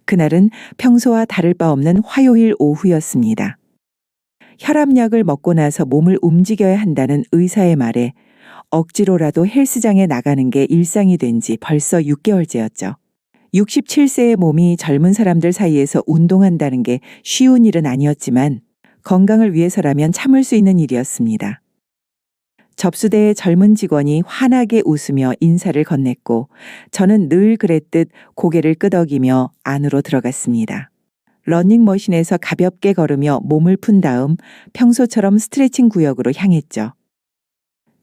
그날은 평소와 다를 바 없는 화요일 오후였습니다. 혈압약을 먹고 나서 몸을 움직여야 한다는 의사의 말에 억지로라도 헬스장에 나가는 게 일상이 된 지 벌써 6개월째였죠. 67세의 몸이 젊은 사람들 사이에서 운동한다는 게 쉬운 일은 아니었지만 건강을 위해서라면 참을 수 있는 일이었습니다. 접수대의 젊은 직원이 환하게 웃으며 인사를 건넸고 저는 늘 그랬듯 고개를 끄덕이며 안으로 들어갔습니다. 러닝머신에서 가볍게 걸으며 몸을 푼 다음 평소처럼 스트레칭 구역으로 향했죠.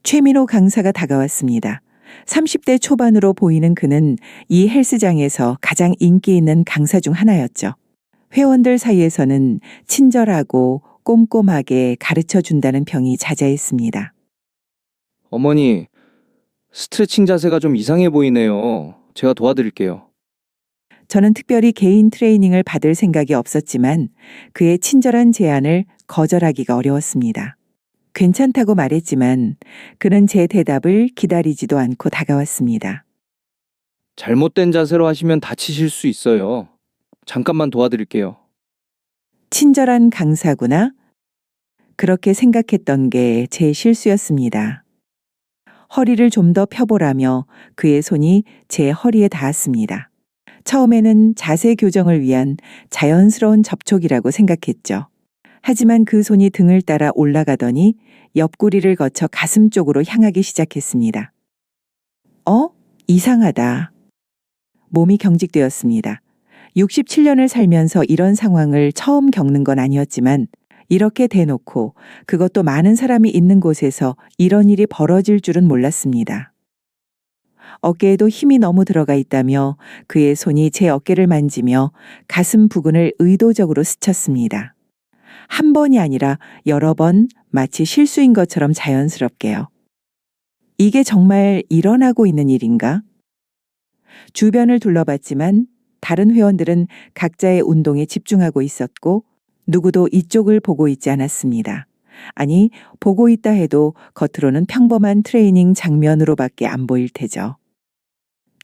최민호 강사가 다가왔습니다. 30대 초반으로 보이는 그는 이 헬스장에서 가장 인기 있는 강사 중 하나였죠. 회원들 사이에서는 친절하고 꼼꼼하게 가르쳐 준다는 평이 자자했습니다. 어머니, 스트레칭 자세가 좀 이상해 보이네요. 제가 도와드릴게요. 저는 특별히 개인 트레이닝을 받을 생각이 없었지만 그의 친절한 제안을 거절하기가 어려웠습니다. 괜찮다고 말했지만 그는 제 대답을 기다리지도 않고 다가왔습니다. 잘못된 자세로 하시면 다치실 수 있어요. 잠깐만 도와드릴게요. 친절한 강사구나. 그렇게 생각했던 게 제 실수였습니다. 허리를 좀 더 펴보라며 그의 손이 제 허리에 닿았습니다. 처음에는 자세 교정을 위한 자연스러운 접촉이라고 생각했죠. 하지만 그 손이 등을 따라 올라가더니 옆구리를 거쳐 가슴 쪽으로 향하기 시작했습니다. 이상하다. 몸이 경직되었습니다. 67년을 살면서 이런 상황을 처음 겪는 건 아니었지만 이렇게 대놓고 그것도 많은 사람이 있는 곳에서 이런 일이 벌어질 줄은 몰랐습니다. 어깨에도 힘이 너무 들어가 있다며 그의 손이 제 어깨를 만지며 가슴 부근을 의도적으로 스쳤습니다. 한 번이 아니라 여러 번 마치 실수인 것처럼 자연스럽게요. 이게 정말 일어나고 있는 일인가? 주변을 둘러봤지만 다른 회원들은 각자의 운동에 집중하고 있었고 누구도 이쪽을 보고 있지 않았습니다. 아니, 보고 있다 해도 겉으로는 평범한 트레이닝 장면으로밖에 안 보일 테죠.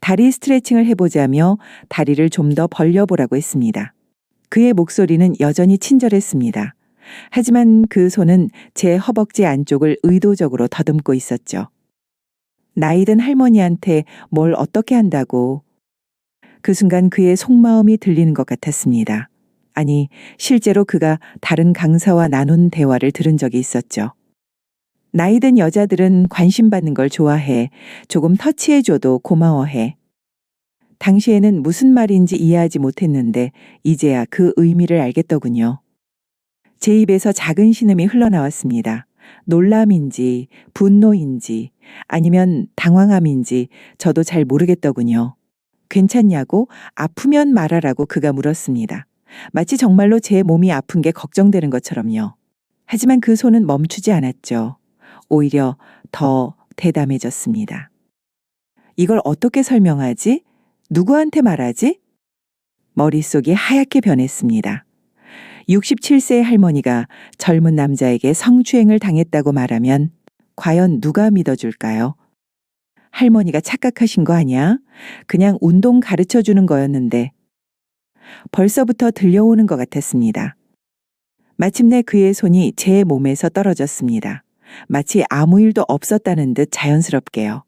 다리 스트레칭을 해보자며 다리를 좀 더 벌려보라고 했습니다. 그의 목소리는 여전히 친절했습니다. 하지만 그 손은 제 허벅지 안쪽을 의도적으로 더듬고 있었죠. 나이든 할머니한테 뭘 어떻게 한다고. 그 순간 그의 속마음이 들리는 것 같았습니다. 아니, 실제로 그가 다른 강사와 나눈 대화를 들은 적이 있었죠. 나이든 여자들은 관심받는 걸 좋아해. 조금 터치해줘도 고마워해. 당시에는 무슨 말인지 이해하지 못했는데 이제야 그 의미를 알겠더군요. 제 입에서 작은 신음이 흘러나왔습니다. 놀람인지 분노인지 아니면 당황함인지 저도 잘 모르겠더군요. 괜찮냐고 아프면 말하라고 그가 물었습니다. 마치 정말로 제 몸이 아픈 게 걱정되는 것처럼요. 하지만 그 손은 멈추지 않았죠. 오히려 더 대담해졌습니다. 이걸 어떻게 설명하지? 누구한테 말하지? 머릿속이 하얗게 변했습니다. 67세의 할머니가 젊은 남자에게 성추행을 당했다고 말하면 과연 누가 믿어줄까요? 할머니가 착각하신 거 아니야? 그냥 운동 가르쳐 주는 거였는데. 벌써부터 들려오는 것 같았습니다. 마침내 그의 손이 제 몸에서 떨어졌습니다. 마치 아무 일도 없었다는 듯 자연스럽게요.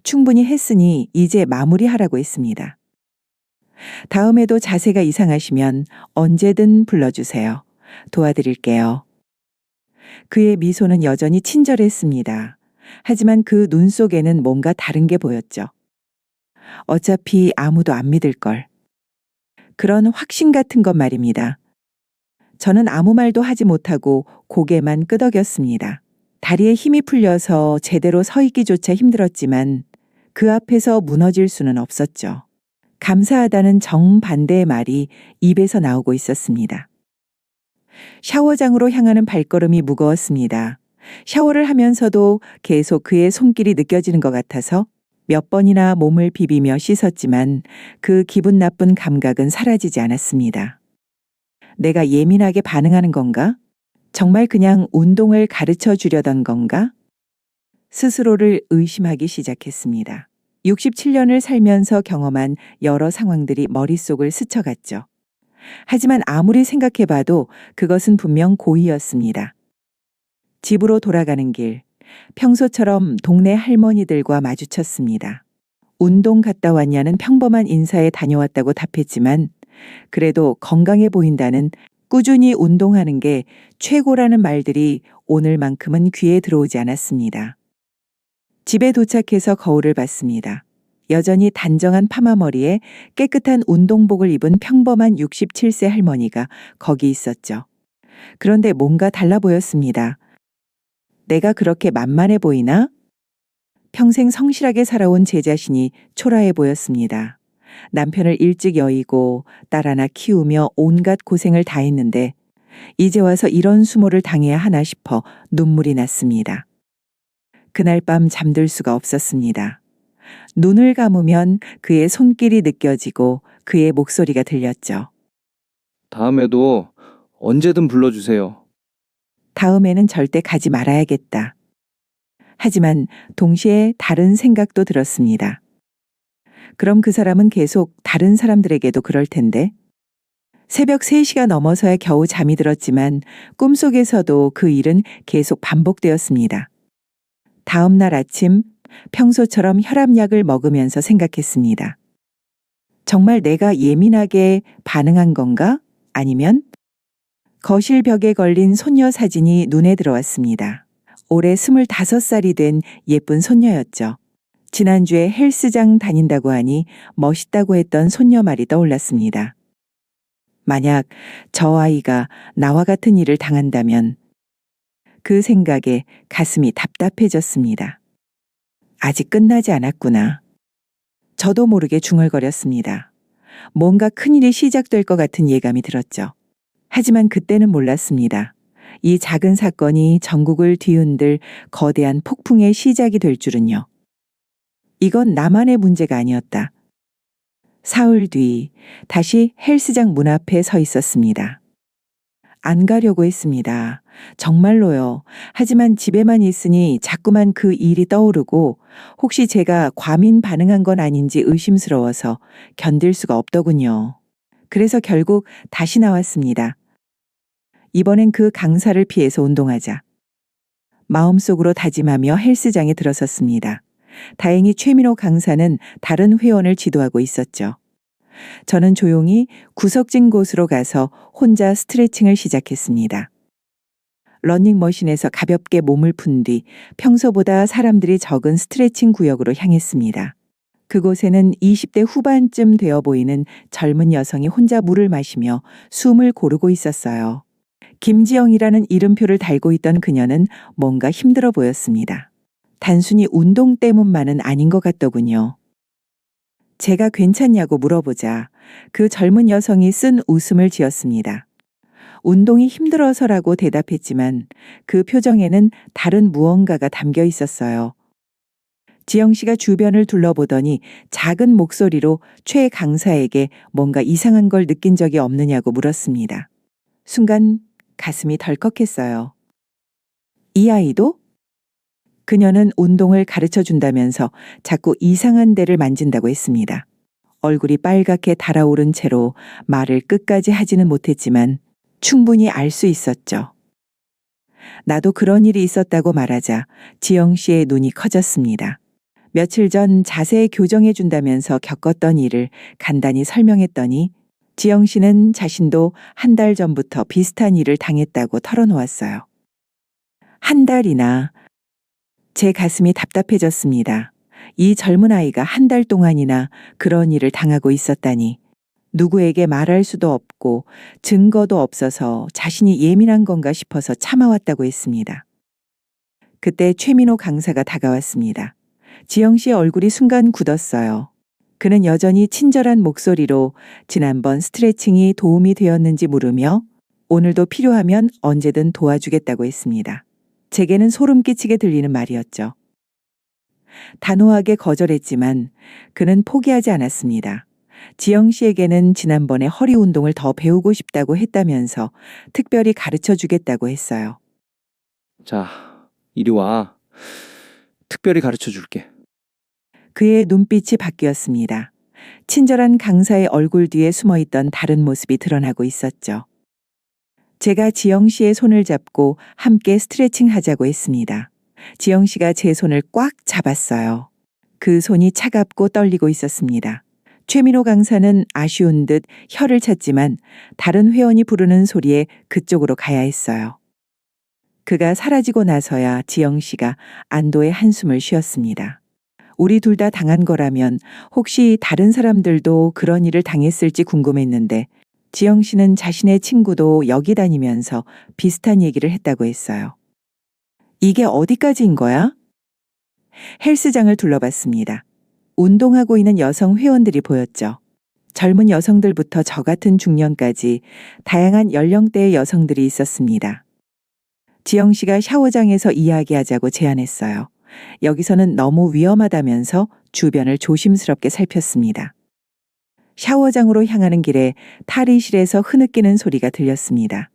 충분히 했으니 이제 마무리하라고 했습니다. 다음에도 자세가 이상하시면 언제든 불러주세요. 도와드릴게요. 그의 미소는 여전히 친절했습니다. 하지만 그 눈 속에는 뭔가 다른 게 보였죠. 어차피 아무도 안 믿을 걸. 그런 확신 같은 것 말입니다. 저는 아무 말도 하지 못하고 고개만 끄덕였습니다. 다리에 힘이 풀려서 제대로 서 있기조차 힘들었지만 그 앞에서 무너질 수는 없었죠. 감사하다는 정반대의 말이 입에서 나오고 있었습니다. 샤워장으로 향하는 발걸음이 무거웠습니다. 샤워를 하면서도 계속 그의 손길이 느껴지는 것 같아서 몇 번이나 몸을 비비며 씻었지만 그 기분 나쁜 감각은 사라지지 않았습니다. 내가 예민하게 반응하는 건가? 정말 그냥 운동을 가르쳐 주려던 건가? 스스로를 의심하기 시작했습니다. 67년을 살면서 경험한 여러 상황들이 머릿속을 스쳐갔죠. 하지만 아무리 생각해봐도 그것은 분명 고의였습니다. 집으로 돌아가는 길, 평소처럼 동네 할머니들과 마주쳤습니다. 운동 갔다 왔냐는 평범한 인사에 다녀왔다고 답했지만 그래도 건강해 보인다는 꾸준히 운동하는 게 최고라는 말들이 오늘만큼은 귀에 들어오지 않았습니다. 집에 도착해서 거울을 봤습니다. 여전히 단정한 파마머리에 깨끗한 운동복을 입은 평범한 67세 할머니가 거기 있었죠. 그런데 뭔가 달라 보였습니다. 내가 그렇게 만만해 보이나? 평생 성실하게 살아온 제 자신이 초라해 보였습니다. 남편을 일찍 여의고 딸 하나 키우며 온갖 고생을 다 했는데 이제 와서 이런 수모를 당해야 하나 싶어 눈물이 났습니다. 그날 밤 잠들 수가 없었습니다. 눈을 감으면 그의 손길이 느껴지고 그의 목소리가 들렸죠. 다음에도 언제든 불러주세요. 다음에는 절대 가지 말아야겠다. 하지만 동시에 다른 생각도 들었습니다. 그럼 그 사람은 계속 다른 사람들에게도 그럴 텐데. 새벽 3시가 넘어서야 겨우 잠이 들었지만 꿈속에서도 그 일은 계속 반복되었습니다. 다음 날 아침 평소처럼 혈압약을 먹으면서 생각했습니다. 정말 내가 예민하게 반응한 건가? 아니면? 거실 벽에 걸린 손녀 사진이 눈에 들어왔습니다. 올해 25살이 된 예쁜 손녀였죠. 지난주에 헬스장 다닌다고 하니 멋있다고 했던 손녀 말이 떠올랐습니다. 만약 저 아이가 나와 같은 일을 당한다면 그 생각에 가슴이 답답해졌습니다. 아직 끝나지 않았구나. 저도 모르게 중얼거렸습니다. 뭔가 큰일이 시작될 것 같은 예감이 들었죠. 하지만 그때는 몰랐습니다. 이 작은 사건이 전국을 뒤흔들 거대한 폭풍의 시작이 될 줄은요. 이건 나만의 문제가 아니었다. 사흘 뒤 다시 헬스장 문 앞에 서 있었습니다. 안 가려고 했습니다. 정말로요. 하지만 집에만 있으니 자꾸만 그 일이 떠오르고 혹시 제가 과민 반응한 건 아닌지 의심스러워서 견딜 수가 없더군요. 그래서 결국 다시 나왔습니다. 이번엔 그 강사를 피해서 운동하자. 마음속으로 다짐하며 헬스장에 들어섰습니다. 다행히 최민호 강사는 다른 회원을 지도하고 있었죠. 저는 조용히 구석진 곳으로 가서 혼자 스트레칭을 시작했습니다. 러닝머신에서 가볍게 몸을 푼 뒤 평소보다 사람들이 적은 스트레칭 구역으로 향했습니다. 그곳에는 20대 후반쯤 되어 보이는 젊은 여성이 혼자 물을 마시며 숨을 고르고 있었어요. 김지영이라는 이름표를 달고 있던 그녀는 뭔가 힘들어 보였습니다. 단순히 운동 때문만은 아닌 것 같더군요. 제가 괜찮냐고 물어보자 그 젊은 여성이 쓴 웃음을 지었습니다. 운동이 힘들어서라고 대답했지만 그 표정에는 다른 무언가가 담겨 있었어요. 지영 씨가 주변을 둘러보더니 작은 목소리로 최 강사에게 뭔가 이상한 걸 느낀 적이 없느냐고 물었습니다. 순간 가슴이 덜컥했어요. 이 아이도? 그녀는 운동을 가르쳐 준다면서 자꾸 이상한 데를 만진다고 했습니다. 얼굴이 빨갛게 달아오른 채로 말을 끝까지 하지는 못했지만 충분히 알 수 있었죠. 나도 그런 일이 있었다고 말하자 지영 씨의 눈이 커졌습니다. 며칠 전 자세 교정해 준다면서 겪었던 일을 간단히 설명했더니 지영 씨는 자신도 한 달 전부터 비슷한 일을 당했다고 털어놓았어요. 한 달이나. 제 가슴이 답답해졌습니다. 이 젊은 아이가 한 달 동안이나 그런 일을 당하고 있었다니 누구에게 말할 수도 없고 증거도 없어서 자신이 예민한 건가 싶어서 참아왔다고 했습니다. 그때 최민호 강사가 다가왔습니다. 지영 씨의 얼굴이 순간 굳었어요. 그는 여전히 친절한 목소리로 지난번 스트레칭이 도움이 되었는지 물으며 오늘도 필요하면 언제든 도와주겠다고 했습니다. 제게는 소름 끼치게 들리는 말이었죠. 단호하게 거절했지만 그는 포기하지 않았습니다. 지영 씨에게는 지난번에 허리 운동을 더 배우고 싶다고 했다면서 특별히 가르쳐 주겠다고 했어요. 자, 이리 와. 특별히 가르쳐 줄게. 그의 눈빛이 바뀌었습니다. 친절한 강사의 얼굴 뒤에 숨어있던 다른 모습이 드러나고 있었죠. 제가 지영 씨의 손을 잡고 함께 스트레칭 하자고 했습니다. 지영 씨가 제 손을 꽉 잡았어요. 그 손이 차갑고 떨리고 있었습니다. 최민호 강사는 아쉬운 듯 혀를 찼지만 다른 회원이 부르는 소리에 그쪽으로 가야 했어요. 그가 사라지고 나서야 지영 씨가 안도의 한숨을 쉬었습니다. 우리 둘 다 당한 거라면 혹시 다른 사람들도 그런 일을 당했을지 궁금했는데 지영 씨는 자신의 친구도 여기 다니면서 비슷한 얘기를 했다고 했어요. 이게 어디까지인 거야? 헬스장을 둘러봤습니다. 운동하고 있는 여성 회원들이 보였죠. 젊은 여성들부터 저 같은 중년까지 다양한 연령대의 여성들이 있었습니다. 지영 씨가 샤워장에서 이야기하자고 제안했어요. 여기서는 너무 위험하다면서 주변을 조심스럽게 살폈습니다. 샤워장으로 향하는 길에 탈의실에서 흐느끼는 소리가 들렸습니다.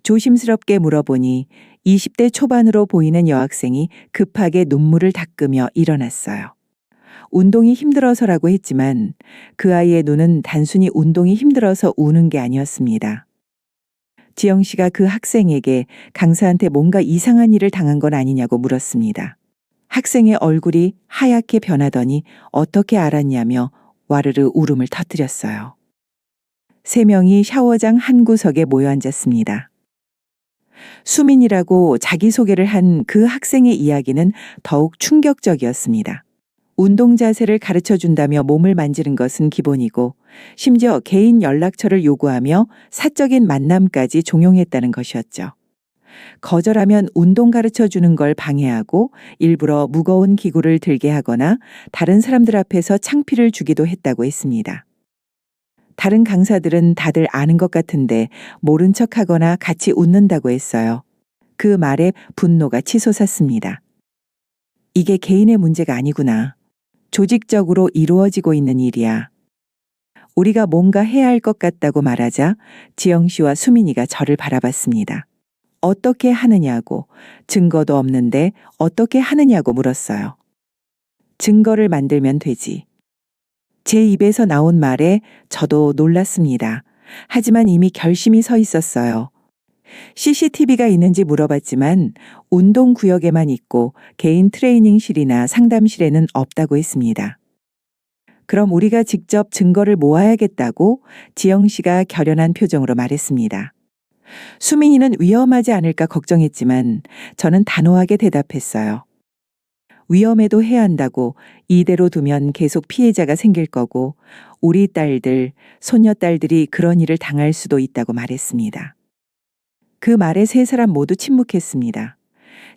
조심스럽게 물어보니 20대 초반으로 보이는 여학생이 급하게 눈물을 닦으며 일어났어요. 운동이 힘들어서라고 했지만 그 아이의 눈은 단순히 운동이 힘들어서 우는 게 아니었습니다. 지영 씨가 그 학생에게 강사한테 뭔가 이상한 일을 당한 건 아니냐고 물었습니다. 학생의 얼굴이 하얗게 변하더니 어떻게 알았냐며 와르르 울음을 터뜨렸어요. 3명이 샤워장 한 구석에 모여 앉았습니다. 수민이라고 자기소개를 한 그 학생의 이야기는 더욱 충격적이었습니다. 운동 자세를 가르쳐 준다며 몸을 만지는 것은 기본이고 심지어 개인 연락처를 요구하며 사적인 만남까지 종용했다는 것이었죠. 거절하면 운동 가르쳐 주는 걸 방해하고 일부러 무거운 기구를 들게 하거나 다른 사람들 앞에서 창피를 주기도 했다고 했습니다. 다른 강사들은 다들 아는 것 같은데 모른 척하거나 같이 웃는다고 했어요. 그 말에 분노가 치솟았습니다. 이게 개인의 문제가 아니구나. 조직적으로 이루어지고 있는 일이야. 우리가 뭔가 해야 할 것 같다고 말하자 지영 씨와 수민이가 저를 바라봤습니다. 어떻게 하느냐고, 증거도 없는데 어떻게 하느냐고 물었어요. 증거를 만들면 되지. 제 입에서 나온 말에 저도 놀랐습니다. 하지만 이미 결심이 서 있었어요. CCTV가 있는지 물어봤지만 운동구역에만 있고 개인 트레이닝실이나 상담실에는 없다고 했습니다. 그럼 우리가 직접 증거를 모아야겠다고 지영 씨가 결연한 표정으로 말했습니다. 수민이는 위험하지 않을까 걱정했지만 저는 단호하게 대답했어요. 위험해도 해야 한다고 이대로 두면 계속 피해자가 생길 거고 우리 딸들, 손녀딸들이 그런 일을 당할 수도 있다고 말했습니다. 그 말에 3사람 모두 침묵했습니다.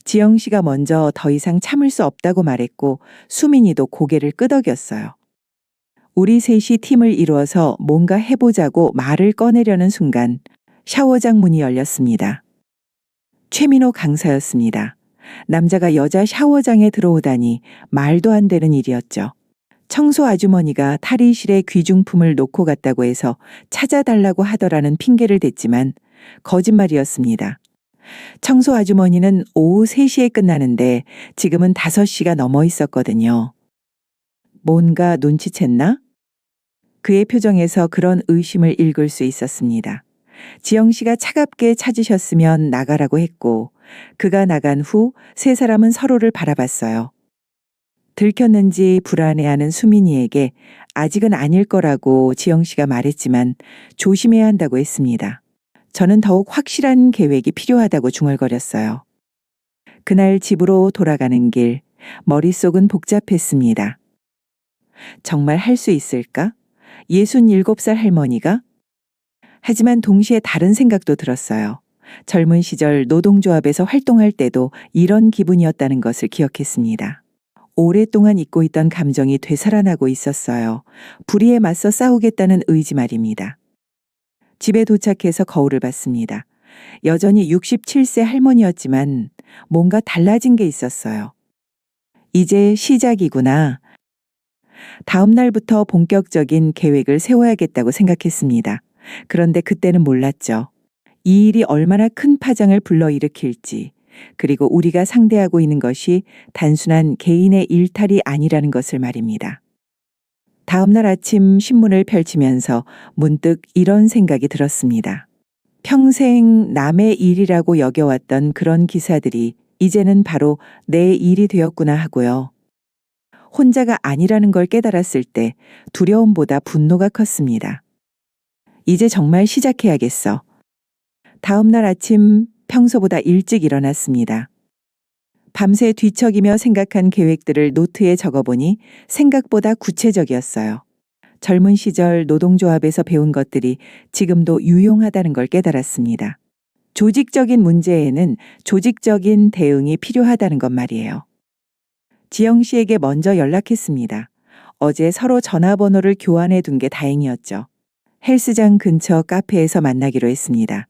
지영 씨가 먼저 더 이상 참을 수 없다고 말했고 수민이도 고개를 끄덕였어요. 우리 셋이 팀을 이루어서 뭔가 해보자고 말을 꺼내려는 순간 샤워장 문이 열렸습니다. 최민호 강사였습니다. 남자가 여자 샤워장에 들어오다니 말도 안 되는 일이었죠. 청소 아주머니가 탈의실에 귀중품을 놓고 갔다고 해서 찾아달라고 하더라는 핑계를 댔지만 거짓말이었습니다. 청소 아주머니는 오후 3시에 끝나는데 지금은 5시가 넘어 있었거든요. 뭔가 눈치챘나? 그의 표정에서 그런 의심을 읽을 수 있었습니다. 지영 씨가 차갑게 찾으셨으면 나가라고 했고 그가 나간 후 3사람은 서로를 바라봤어요. 들켰는지 불안해하는 수민이에게 아직은 아닐 거라고 지영 씨가 말했지만 조심해야 한다고 했습니다. 저는 더욱 확실한 계획이 필요하다고 중얼거렸어요. 그날 집으로 돌아가는 길, 머릿속은 복잡했습니다. 정말 할 수 있을까? 67살 할머니가? 하지만 동시에 다른 생각도 들었어요. 젊은 시절 노동조합에서 활동할 때도 이런 기분이었다는 것을 기억했습니다. 오랫동안 잊고 있던 감정이 되살아나고 있었어요. 불의에 맞서 싸우겠다는 의지 말입니다. 집에 도착해서 거울을 봤습니다. 여전히 67세 할머니였지만 뭔가 달라진 게 있었어요. 이제 시작이구나. 다음 날부터 본격적인 계획을 세워야겠다고 생각했습니다. 그런데 그때는 몰랐죠. 이 일이 얼마나 큰 파장을 불러일으킬지, 그리고 우리가 상대하고 있는 것이 단순한 개인의 일탈이 아니라는 것을 말입니다. 다음날 아침 신문을 펼치면서 문득 이런 생각이 들었습니다. 평생 남의 일이라고 여겨왔던 그런 기사들이 이제는 바로 내 일이 되었구나 하고요. 혼자가 아니라는 걸 깨달았을 때 두려움보다 분노가 컸습니다. 이제 정말 시작해야겠어. 다음날 아침 평소보다 일찍 일어났습니다. 밤새 뒤척이며 생각한 계획들을 노트에 적어보니 생각보다 구체적이었어요. 젊은 시절 노동조합에서 배운 것들이 지금도 유용하다는 걸 깨달았습니다. 조직적인 문제에는 조직적인 대응이 필요하다는 것 말이에요. 지영 씨에게 먼저 연락했습니다. 어제 서로 전화번호를 교환해 둔 게 다행이었죠. 헬스장 근처 카페에서 만나기로 했습니다.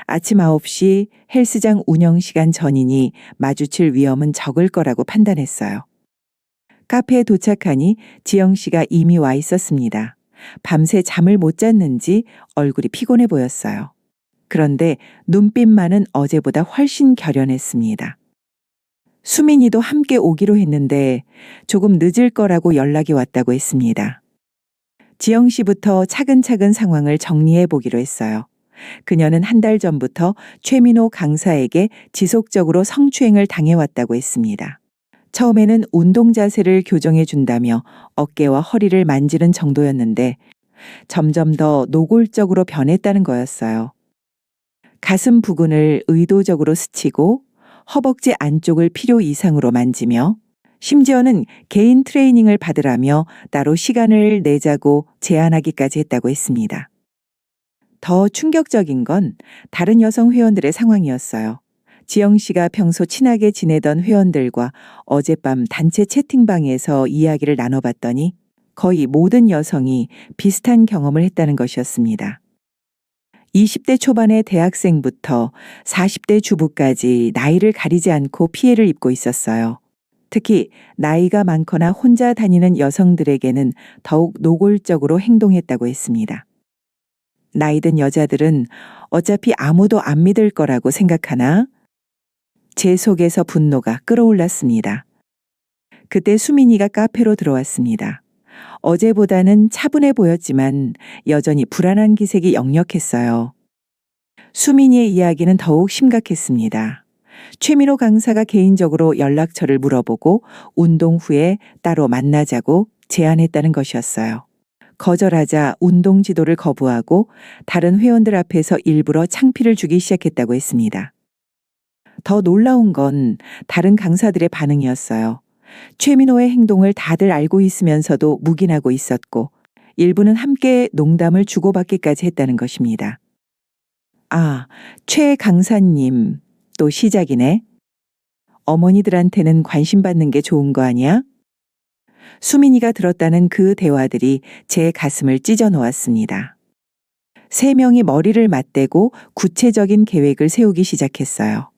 아침 9시 헬스장 운영 시간 전이니 마주칠 위험은 적을 거라고 판단했어요. 카페에 도착하니 지영 씨가 이미 와 있었습니다. 밤새 잠을 못 잤는지 얼굴이 피곤해 보였어요. 그런데 눈빛만은 어제보다 훨씬 결연했습니다. 수민이도 함께 오기로 했는데 조금 늦을 거라고 연락이 왔다고 했습니다. 지영 씨부터 차근차근 상황을 정리해 보기로 했어요. 그녀는 한 달 전부터 최민호 강사에게 지속적으로 성추행을 당해왔다고 했습니다. 처음에는 운동 자세를 교정해 준다며 어깨와 허리를 만지는 정도였는데 점점 더 노골적으로 변했다는 거였어요. 가슴 부근을 의도적으로 스치고 허벅지 안쪽을 필요 이상으로 만지며 심지어는 개인 트레이닝을 받으라며 따로 시간을 내자고 제안하기까지 했다고 했습니다. 더 충격적인 건 다른 여성 회원들의 상황이었어요. 지영 씨가 평소 친하게 지내던 회원들과 어젯밤 단체 채팅방에서 이야기를 나눠봤더니 거의 모든 여성이 비슷한 경험을 했다는 것이었습니다. 20대 초반의 대학생부터 40대 주부까지 나이를 가리지 않고 피해를 입고 있었어요. 특히 나이가 많거나 혼자 다니는 여성들에게는 더욱 노골적으로 행동했다고 했습니다. 나이든 여자들은 어차피 아무도 안 믿을 거라고 생각하나? 제 속에서 분노가 끓어올랐습니다. 그때 수민이가 카페로 들어왔습니다. 어제보다는 차분해 보였지만 여전히 불안한 기색이 역력했어요. 수민이의 이야기는 더욱 심각했습니다. 최민호 강사가 개인적으로 연락처를 물어보고 운동 후에 따로 만나자고 제안했다는 것이었어요. 거절하자 운동 지도를 거부하고 다른 회원들 앞에서 일부러 창피를 주기 시작했다고 했습니다. 더 놀라운 건 다른 강사들의 반응이었어요. 최민호의 행동을 다들 알고 있으면서도 묵인하고 있었고 일부는 함께 농담을 주고받기까지 했다는 것입니다. 아, 최 강사님, 또 시작이네. 어머니들한테는 관심 받는 게 좋은 거 아니야? 수민이가 들었다는 그 대화들이 제 가슴을 찢어 놓았습니다. 3명이 머리를 맞대고 구체적인 계획을 세우기 시작했어요.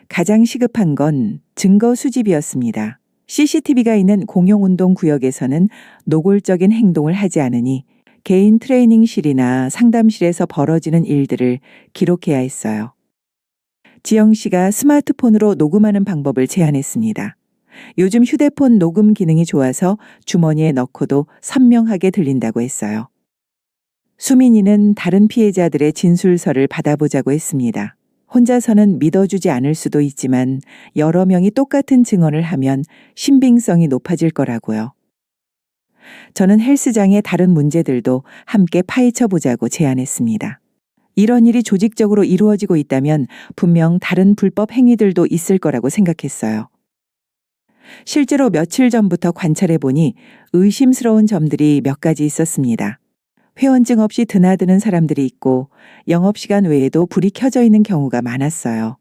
가장 시급한 건 증거 수집이었습니다. CCTV가 있는 공용운동 구역에서는 노골적인 행동을 하지 않으니 개인 트레이닝실이나 상담실에서 벌어지는 일들을 기록해야 했어요. 지영 씨가 스마트폰으로 녹음하는 방법을 제안했습니다. 요즘 휴대폰 녹음 기능이 좋아서 주머니에 넣고도 선명하게 들린다고 했어요. 수민이는 다른 피해자들의 진술서를 받아보자고 했습니다. 혼자서는 믿어주지 않을 수도 있지만 여러 명이 똑같은 증언을 하면 신빙성이 높아질 거라고요. 저는 헬스장의 다른 문제들도 함께 파헤쳐 보자고 제안했습니다. 이런 일이 조직적으로 이루어지고 있다면 분명 다른 불법 행위들도 있을 거라고 생각했어요. 실제로 며칠 전부터 관찰해 보니 의심스러운 점들이 몇 가지 있었습니다. 회원증 없이 드나드는 사람들이 있고 영업시간 외에도 불이 켜져 있는 경우가 많았어요.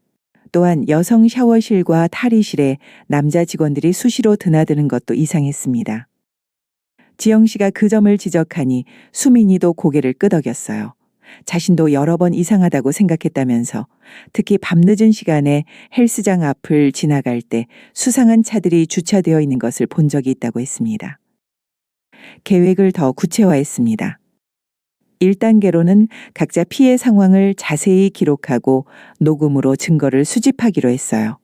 또한 여성 샤워실과 탈의실에 남자 직원들이 수시로 드나드는 것도 이상했습니다. 지영 씨가 그 점을 지적하니 수민이도 고개를 끄덕였어요. 자신도 여러 번 이상하다고 생각했다면서 특히 밤늦은 시간에 헬스장 앞을 지나갈 때 수상한 차들이 주차되어 있는 것을 본 적이 있다고 했습니다. 계획을 더 구체화했습니다. 1단계로는 각자 피해 상황을 자세히 기록하고 녹음으로 증거를 수집하기로 했어요.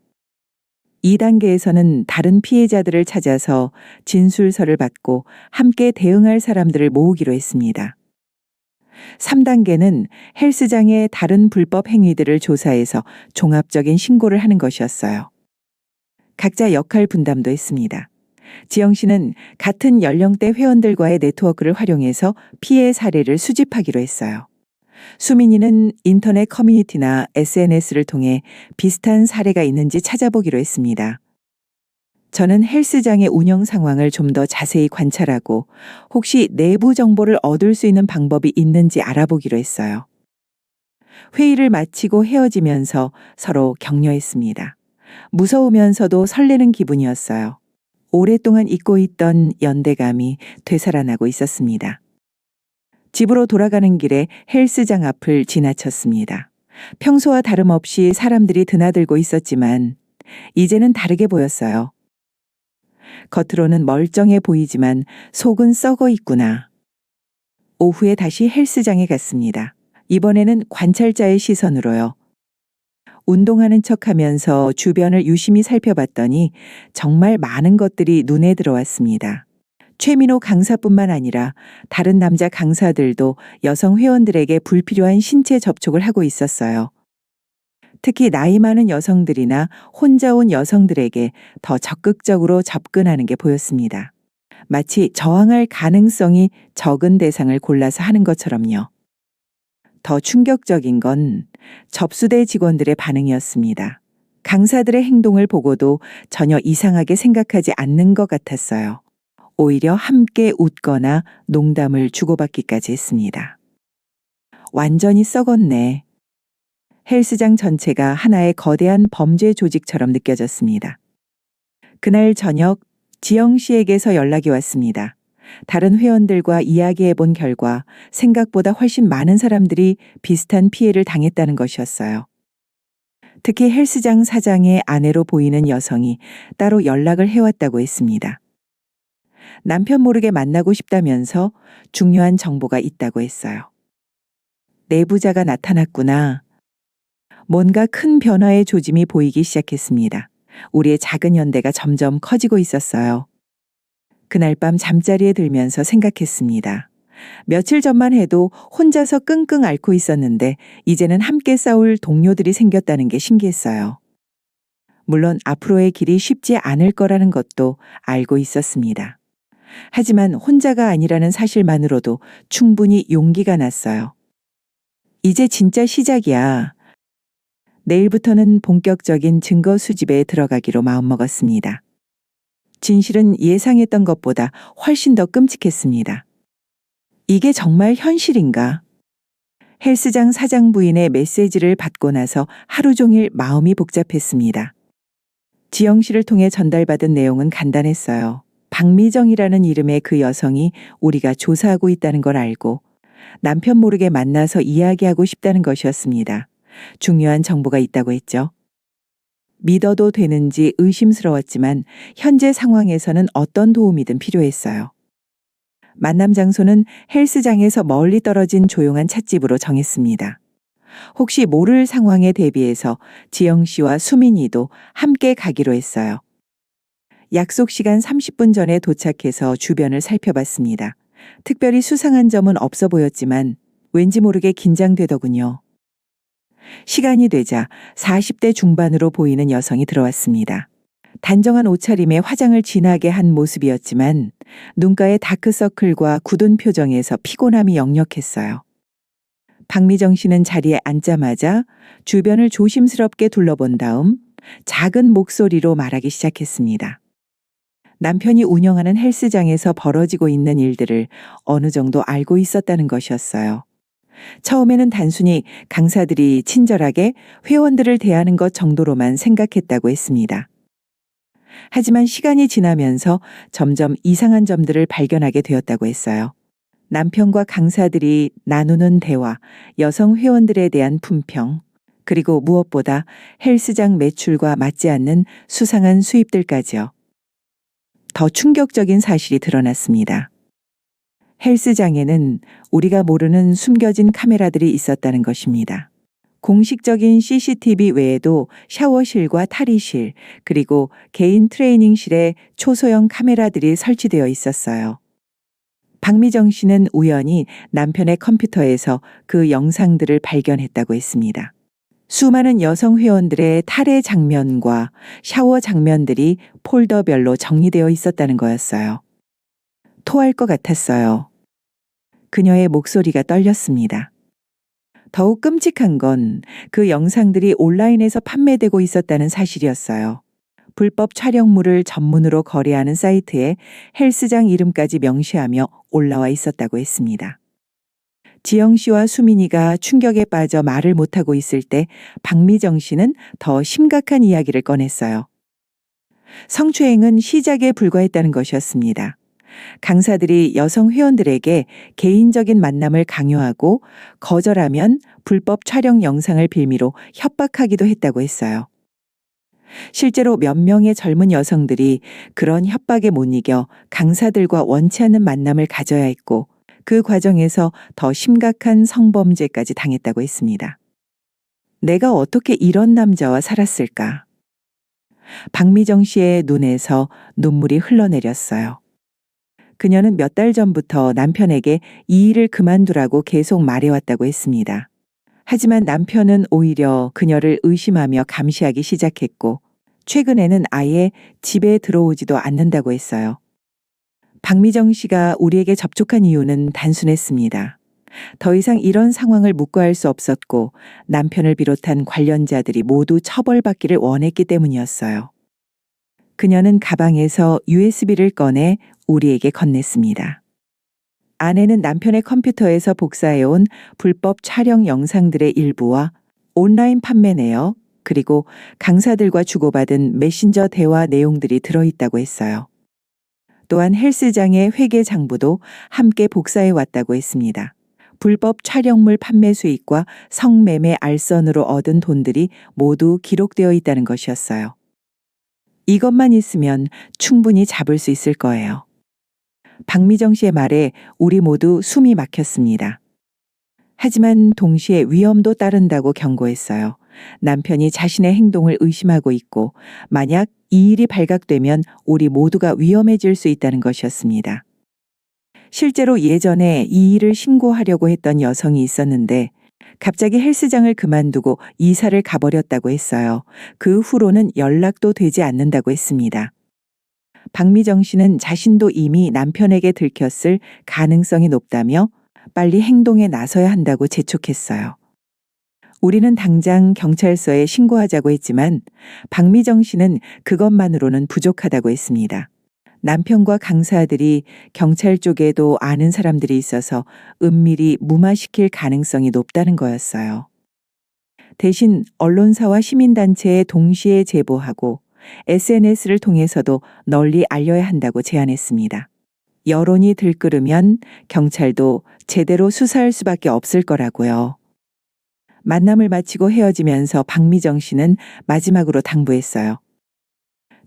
2단계에서는 다른 피해자들을 찾아서 진술서를 받고 함께 대응할 사람들을 모으기로 했습니다. 3단계는 헬스장의 다른 불법 행위들을 조사해서 종합적인 신고를 하는 것이었어요. 각자 역할 분담도 했습니다. 지영 씨는 같은 연령대 회원들과의 네트워크를 활용해서 피해 사례를 수집하기로 했어요. 수민이는 인터넷 커뮤니티나 SNS를 통해 비슷한 사례가 있는지 찾아보기로 했습니다. 저는 헬스장의 운영 상황을 좀 더 자세히 관찰하고 혹시 내부 정보를 얻을 수 있는 방법이 있는지 알아보기로 했어요. 회의를 마치고 헤어지면서 서로 격려했습니다. 무서우면서도 설레는 기분이었어요. 오랫동안 잊고 있던 연대감이 되살아나고 있었습니다. 집으로 돌아가는 길에 헬스장 앞을 지나쳤습니다. 평소와 다름없이 사람들이 드나들고 있었지만 이제는 다르게 보였어요. 겉으로는 멀쩡해 보이지만 속은 썩어 있구나. 오후에 다시 헬스장에 갔습니다. 이번에는 관찰자의 시선으로요. 운동하는 척하면서 주변을 유심히 살펴봤더니 정말 많은 것들이 눈에 들어왔습니다. 최민호 강사뿐만 아니라 다른 남자 강사들도 여성 회원들에게 불필요한 신체 접촉을 하고 있었어요. 특히 나이 많은 여성들이나 혼자 온 여성들에게 더 적극적으로 접근하는 게 보였습니다. 마치 저항할 가능성이 적은 대상을 골라서 하는 것처럼요. 더 충격적인 건 접수대 직원들의 반응이었습니다. 강사들의 행동을 보고도 전혀 이상하게 생각하지 않는 것 같았어요. 오히려 함께 웃거나 농담을 주고받기까지 했습니다. 완전히 썩었네. 헬스장 전체가 하나의 거대한 범죄 조직처럼 느껴졌습니다. 그날 저녁 지영 씨에게서 연락이 왔습니다. 다른 회원들과 이야기해 본 결과 생각보다 훨씬 많은 사람들이 비슷한 피해를 당했다는 것이었어요. 특히 헬스장 사장의 아내로 보이는 여성이 따로 연락을 해왔다고 했습니다. 남편 모르게 만나고 싶다면서 중요한 정보가 있다고 했어요. 내부자가 나타났구나. 뭔가 큰 변화의 조짐이 보이기 시작했습니다. 우리의 작은 연대가 점점 커지고 있었어요. 그날 밤 잠자리에 들면서 생각했습니다. 며칠 전만 해도 혼자서 끙끙 앓고 있었는데 이제는 함께 싸울 동료들이 생겼다는 게 신기했어요. 물론 앞으로의 길이 쉽지 않을 거라는 것도 알고 있었습니다. 하지만 혼자가 아니라는 사실만으로도 충분히 용기가 났어요. 이제 진짜 시작이야. 내일부터는 본격적인 증거 수집에 들어가기로 마음먹었습니다. 진실은 예상했던 것보다 훨씬 더 끔찍했습니다. 이게 정말 현실인가? 헬스장 사장 부인의 메시지를 받고 나서 하루 종일 마음이 복잡했습니다. 지영 씨를 통해 전달받은 내용은 간단했어요. 박미정이라는 이름의 그 여성이 우리가 조사하고 있다는 걸 알고 남편 모르게 만나서 이야기하고 싶다는 것이었습니다. 중요한 정보가 있다고 했죠. 믿어도 되는지 의심스러웠지만 현재 상황에서는 어떤 도움이든 필요했어요. 만남 장소는 헬스장에서 멀리 떨어진 조용한 찻집으로 정했습니다. 혹시 모를 상황에 대비해서 지영 씨와 수민이도 함께 가기로 했어요. 약속 시간 30분 전에 도착해서 주변을 살펴봤습니다. 특별히 수상한 점은 없어 보였지만 왠지 모르게 긴장되더군요. 시간이 되자 40대 중반으로 보이는 여성이 들어왔습니다. 단정한 옷차림에 화장을 진하게 한 모습이었지만 눈가의 다크서클과 굳은 표정에서 피곤함이 역력했어요. 박미정 씨는 자리에 앉자마자 주변을 조심스럽게 둘러본 다음 작은 목소리로 말하기 시작했습니다. 남편이 운영하는 헬스장에서 벌어지고 있는 일들을 어느 정도 알고 있었다는 것이었어요. 처음에는 단순히 강사들이 친절하게 회원들을 대하는 것 정도로만 생각했다고 했습니다. 하지만 시간이 지나면서 점점 이상한 점들을 발견하게 되었다고 했어요. 남편과 강사들이 나누는 대화, 여성 회원들에 대한 품평, 그리고 무엇보다 헬스장 매출과 맞지 않는 수상한 수입들까지요. 더 충격적인 사실이 드러났습니다. 헬스장에는 우리가 모르는 숨겨진 카메라들이 있었다는 것입니다. 공식적인 CCTV 외에도 샤워실과 탈의실, 그리고 개인 트레이닝실에 초소형 카메라들이 설치되어 있었어요. 박미정 씨는 우연히 남편의 컴퓨터에서 그 영상들을 발견했다고 했습니다. 수많은 여성 회원들의 탈의 장면과 샤워 장면들이 폴더별로 정리되어 있었다는 거였어요. 토할 것 같았어요. 그녀의 목소리가 떨렸습니다. 더욱 끔찍한 건 그 영상들이 온라인에서 판매되고 있었다는 사실이었어요. 불법 촬영물을 전문으로 거래하는 사이트에 헬스장 이름까지 명시하며 올라와 있었다고 했습니다. 지영 씨와 수민이가 충격에 빠져 말을 못하고 있을 때 박미정 씨는 더 심각한 이야기를 꺼냈어요. 성추행은 시작에 불과했다는 것이었습니다. 강사들이 여성 회원들에게 개인적인 만남을 강요하고 거절하면 불법 촬영 영상을 빌미로 협박하기도 했다고 했어요. 실제로 몇 명의 젊은 여성들이 그런 협박에 못 이겨 강사들과 원치 않는 만남을 가져야 했고 그 과정에서 더 심각한 성범죄까지 당했다고 했습니다. 내가 어떻게 이런 남자와 살았을까? 박미정 씨의 눈에서 눈물이 흘러내렸어요. 그녀는 몇 달 전부터 남편에게 이 일을 그만두라고 계속 말해왔다고 했습니다. 하지만 남편은 오히려 그녀를 의심하며 감시하기 시작했고 최근에는 아예 집에 들어오지도 않는다고 했어요. 박미정 씨가 우리에게 접촉한 이유는 단순했습니다. 더 이상 이런 상황을 묵과할 수 없었고 남편을 비롯한 관련자들이 모두 처벌받기를 원했기 때문이었어요. 그녀는 가방에서 USB를 꺼내 우리에게 건넸습니다. 아내는 남편의 컴퓨터에서 복사해온 불법 촬영 영상들의 일부와 온라인 판매 내역, 그리고 강사들과 주고받은 메신저 대화 내용들이 들어있다고 했어요. 또한 헬스장의 회계 장부도 함께 복사해 왔다고 했습니다. 불법 촬영물 판매 수익과 성매매 알선으로 얻은 돈들이 모두 기록되어 있다는 것이었어요. 이것만 있으면 충분히 잡을 수 있을 거예요. 박미정 씨의 말에 우리 모두 숨이 막혔습니다. 하지만 동시에 위험도 따른다고 경고했어요. 남편이 자신의 행동을 의심하고 있고 만약 이 일이 발각되면 우리 모두가 위험해질 수 있다는 것이었습니다. 실제로 예전에 이 일을 신고하려고 했던 여성이 있었는데 갑자기 헬스장을 그만두고 이사를 가버렸다고 했어요. 그 후로는 연락도 되지 않는다고 했습니다. 박미정 씨는 자신도 이미 남편에게 들켰을 가능성이 높다며 빨리 행동에 나서야 한다고 재촉했어요. 우리는 당장 경찰서에 신고하자고 했지만 박미정 씨는 그것만으로는 부족하다고 했습니다. 남편과 강사들이 경찰 쪽에도 아는 사람들이 있어서 은밀히 무마시킬 가능성이 높다는 거였어요. 대신 언론사와 시민단체에 동시에 제보하고 SNS를 통해서도 널리 알려야 한다고 제안했습니다. 여론이 들끓으면 경찰도 제대로 수사할 수밖에 없을 거라고요. 만남을 마치고 헤어지면서 박미정 씨는 마지막으로 당부했어요.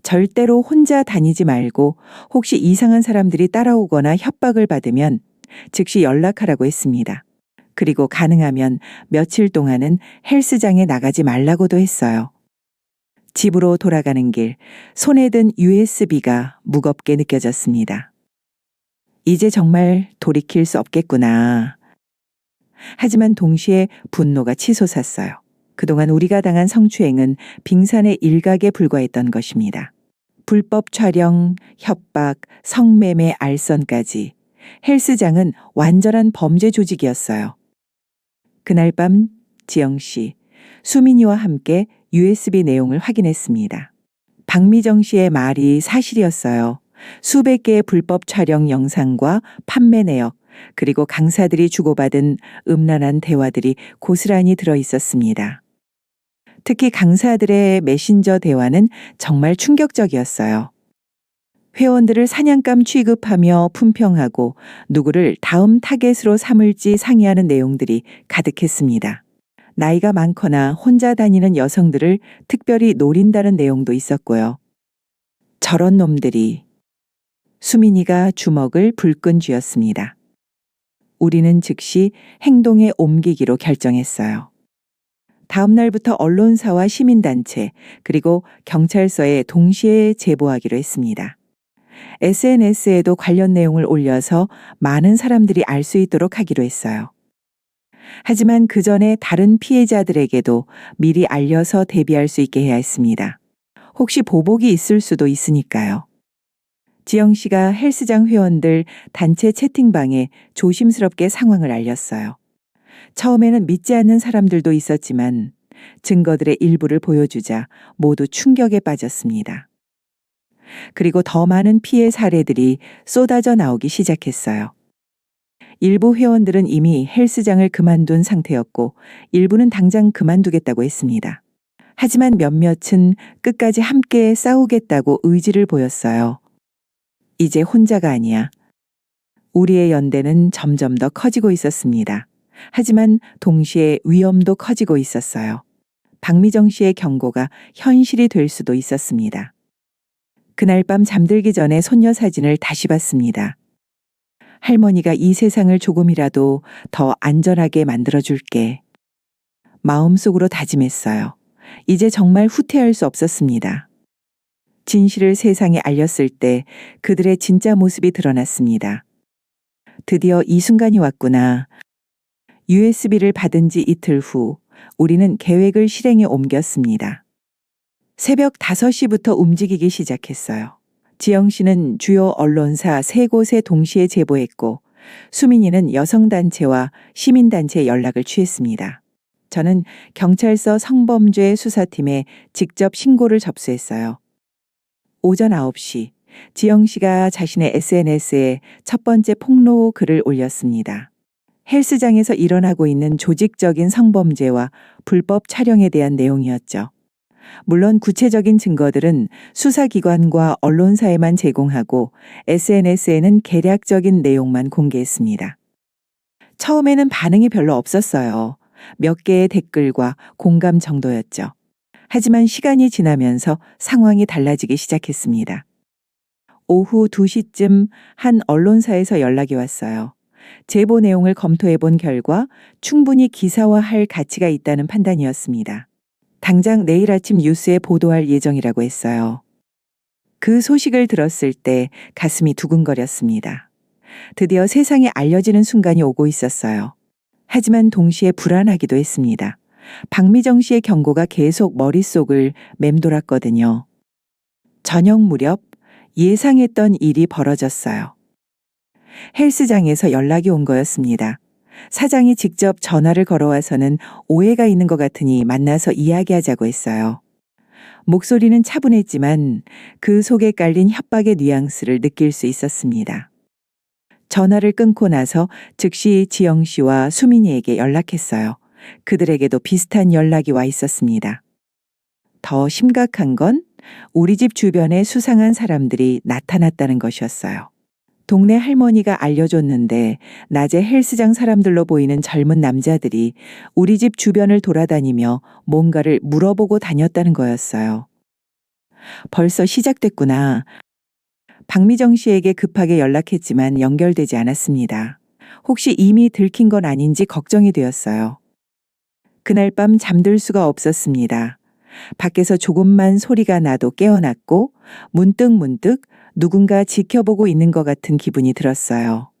절대로 혼자 다니지 말고 혹시 이상한 사람들이 따라오거나 협박을 받으면 즉시 연락하라고 했습니다. 그리고 가능하면 며칠 동안은 헬스장에 나가지 말라고도 했어요. 집으로 돌아가는 길, 손에 든 USB가 무겁게 느껴졌습니다. 이제 정말 돌이킬 수 없겠구나. 하지만 동시에 분노가 치솟았어요. 그동안 우리가 당한 성추행은 빙산의 일각에 불과했던 것입니다. 불법 촬영, 협박, 성매매 알선까지 헬스장은 완전한 범죄 조직이었어요. 그날 밤 지영 씨, 수민이와 함께 USB 내용을 확인했습니다. 박미정 씨의 말이 사실이었어요. 수백 개의 불법 촬영 영상과 판매 내역, 그리고 강사들이 주고받은 음란한 대화들이 고스란히 들어 있었습니다. 특히 강사들의 메신저 대화는 정말 충격적이었어요. 회원들을 사냥감 취급하며 품평하고 누구를 다음 타겟으로 삼을지 상의하는 내용들이 가득했습니다. 나이가 많거나 혼자 다니는 여성들을 특별히 노린다는 내용도 있었고요. 저런 놈들이. 수민이가 주먹을 불끈 쥐었습니다. 우리는 즉시 행동에 옮기기로 결정했어요. 다음 날부터 언론사와 시민단체 그리고 경찰서에 동시에 제보하기로 했습니다. SNS에도 관련 내용을 올려서 많은 사람들이 알 수 있도록 하기로 했어요. 하지만 그 전에 다른 피해자들에게도 미리 알려서 대비할 수 있게 해야 했습니다. 혹시 보복이 있을 수도 있으니까요. 지영 씨가 헬스장 회원들 단체 채팅방에 조심스럽게 상황을 알렸어요. 처음에는 믿지 않는 사람들도 있었지만 증거들의 일부를 보여주자 모두 충격에 빠졌습니다. 그리고 더 많은 피해 사례들이 쏟아져 나오기 시작했어요. 일부 회원들은 이미 헬스장을 그만둔 상태였고 일부는 당장 그만두겠다고 했습니다. 하지만 몇몇은 끝까지 함께 싸우겠다고 의지를 보였어요. 이제 혼자가 아니야. 우리의 연대는 점점 더 커지고 있었습니다. 하지만 동시에 위험도 커지고 있었어요. 박미정 씨의 경고가 현실이 될 수도 있었습니다. 그날 밤 잠들기 전에 손녀 사진을 다시 봤습니다. 할머니가 이 세상을 조금이라도 더 안전하게 만들어줄게. 마음속으로 다짐했어요. 이제 정말 후퇴할 수 없었습니다. 진실을 세상에 알렸을 때 그들의 진짜 모습이 드러났습니다. 드디어 이 순간이 왔구나. USB를 받은 지 이틀 후 우리는 계획을 실행에 옮겼습니다. 새벽 5시부터 움직이기 시작했어요. 지영 씨는 주요 언론사 3곳에 동시에 제보했고 수민이는 여성단체와 시민단체에 연락을 취했습니다. 저는 경찰서 성범죄 수사팀에 직접 신고를 접수했어요. 오전 9시 지영 씨가 자신의 SNS에 첫 번째 폭로 글을 올렸습니다. 헬스장에서 일어나고 있는 조직적인 성범죄와 불법 촬영에 대한 내용이었죠. 물론 구체적인 증거들은 수사기관과 언론사에만 제공하고 SNS에는 개략적인 내용만 공개했습니다. 처음에는 반응이 별로 없었어요. 몇 개의 댓글과 공감 정도였죠. 하지만 시간이 지나면서 상황이 달라지기 시작했습니다. 오후 2시쯤 한 언론사에서 연락이 왔어요. 제보 내용을 검토해 본 결과 충분히 기사화할 가치가 있다는 판단이었습니다. 당장 내일 아침 뉴스에 보도할 예정이라고 했어요. 그 소식을 들었을 때 가슴이 두근거렸습니다. 드디어 세상에 알려지는 순간이 오고 있었어요. 하지만 동시에 불안하기도 했습니다. 박미정 씨의 경고가 계속 머릿속을 맴돌았거든요. 저녁 무렵 예상했던 일이 벌어졌어요. 헬스장에서 연락이 온 거였습니다. 사장이 직접 전화를 걸어와서는 오해가 있는 것 같으니 만나서 이야기하자고 했어요. 목소리는 차분했지만 그 속에 깔린 협박의 뉘앙스를 느낄 수 있었습니다. 전화를 끊고 나서 즉시 지영 씨와 수민이에게 연락했어요. 그들에게도 비슷한 연락이 와 있었습니다. 더 심각한 건 우리 집 주변에 수상한 사람들이 나타났다는 것이었어요. 동네 할머니가 알려줬는데 낮에 헬스장 사람들로 보이는 젊은 남자들이 우리 집 주변을 돌아다니며 뭔가를 물어보고 다녔다는 거였어요. 벌써 시작됐구나. 박미정 씨에게 급하게 연락했지만 연결되지 않았습니다. 혹시 이미 들킨 건 아닌지 걱정이 되었어요. 그날 밤 잠들 수가 없었습니다. 밖에서 조금만 소리가 나도 깨어났고 문득 누군가 지켜보고 있는 것 같은 기분이 들었어요.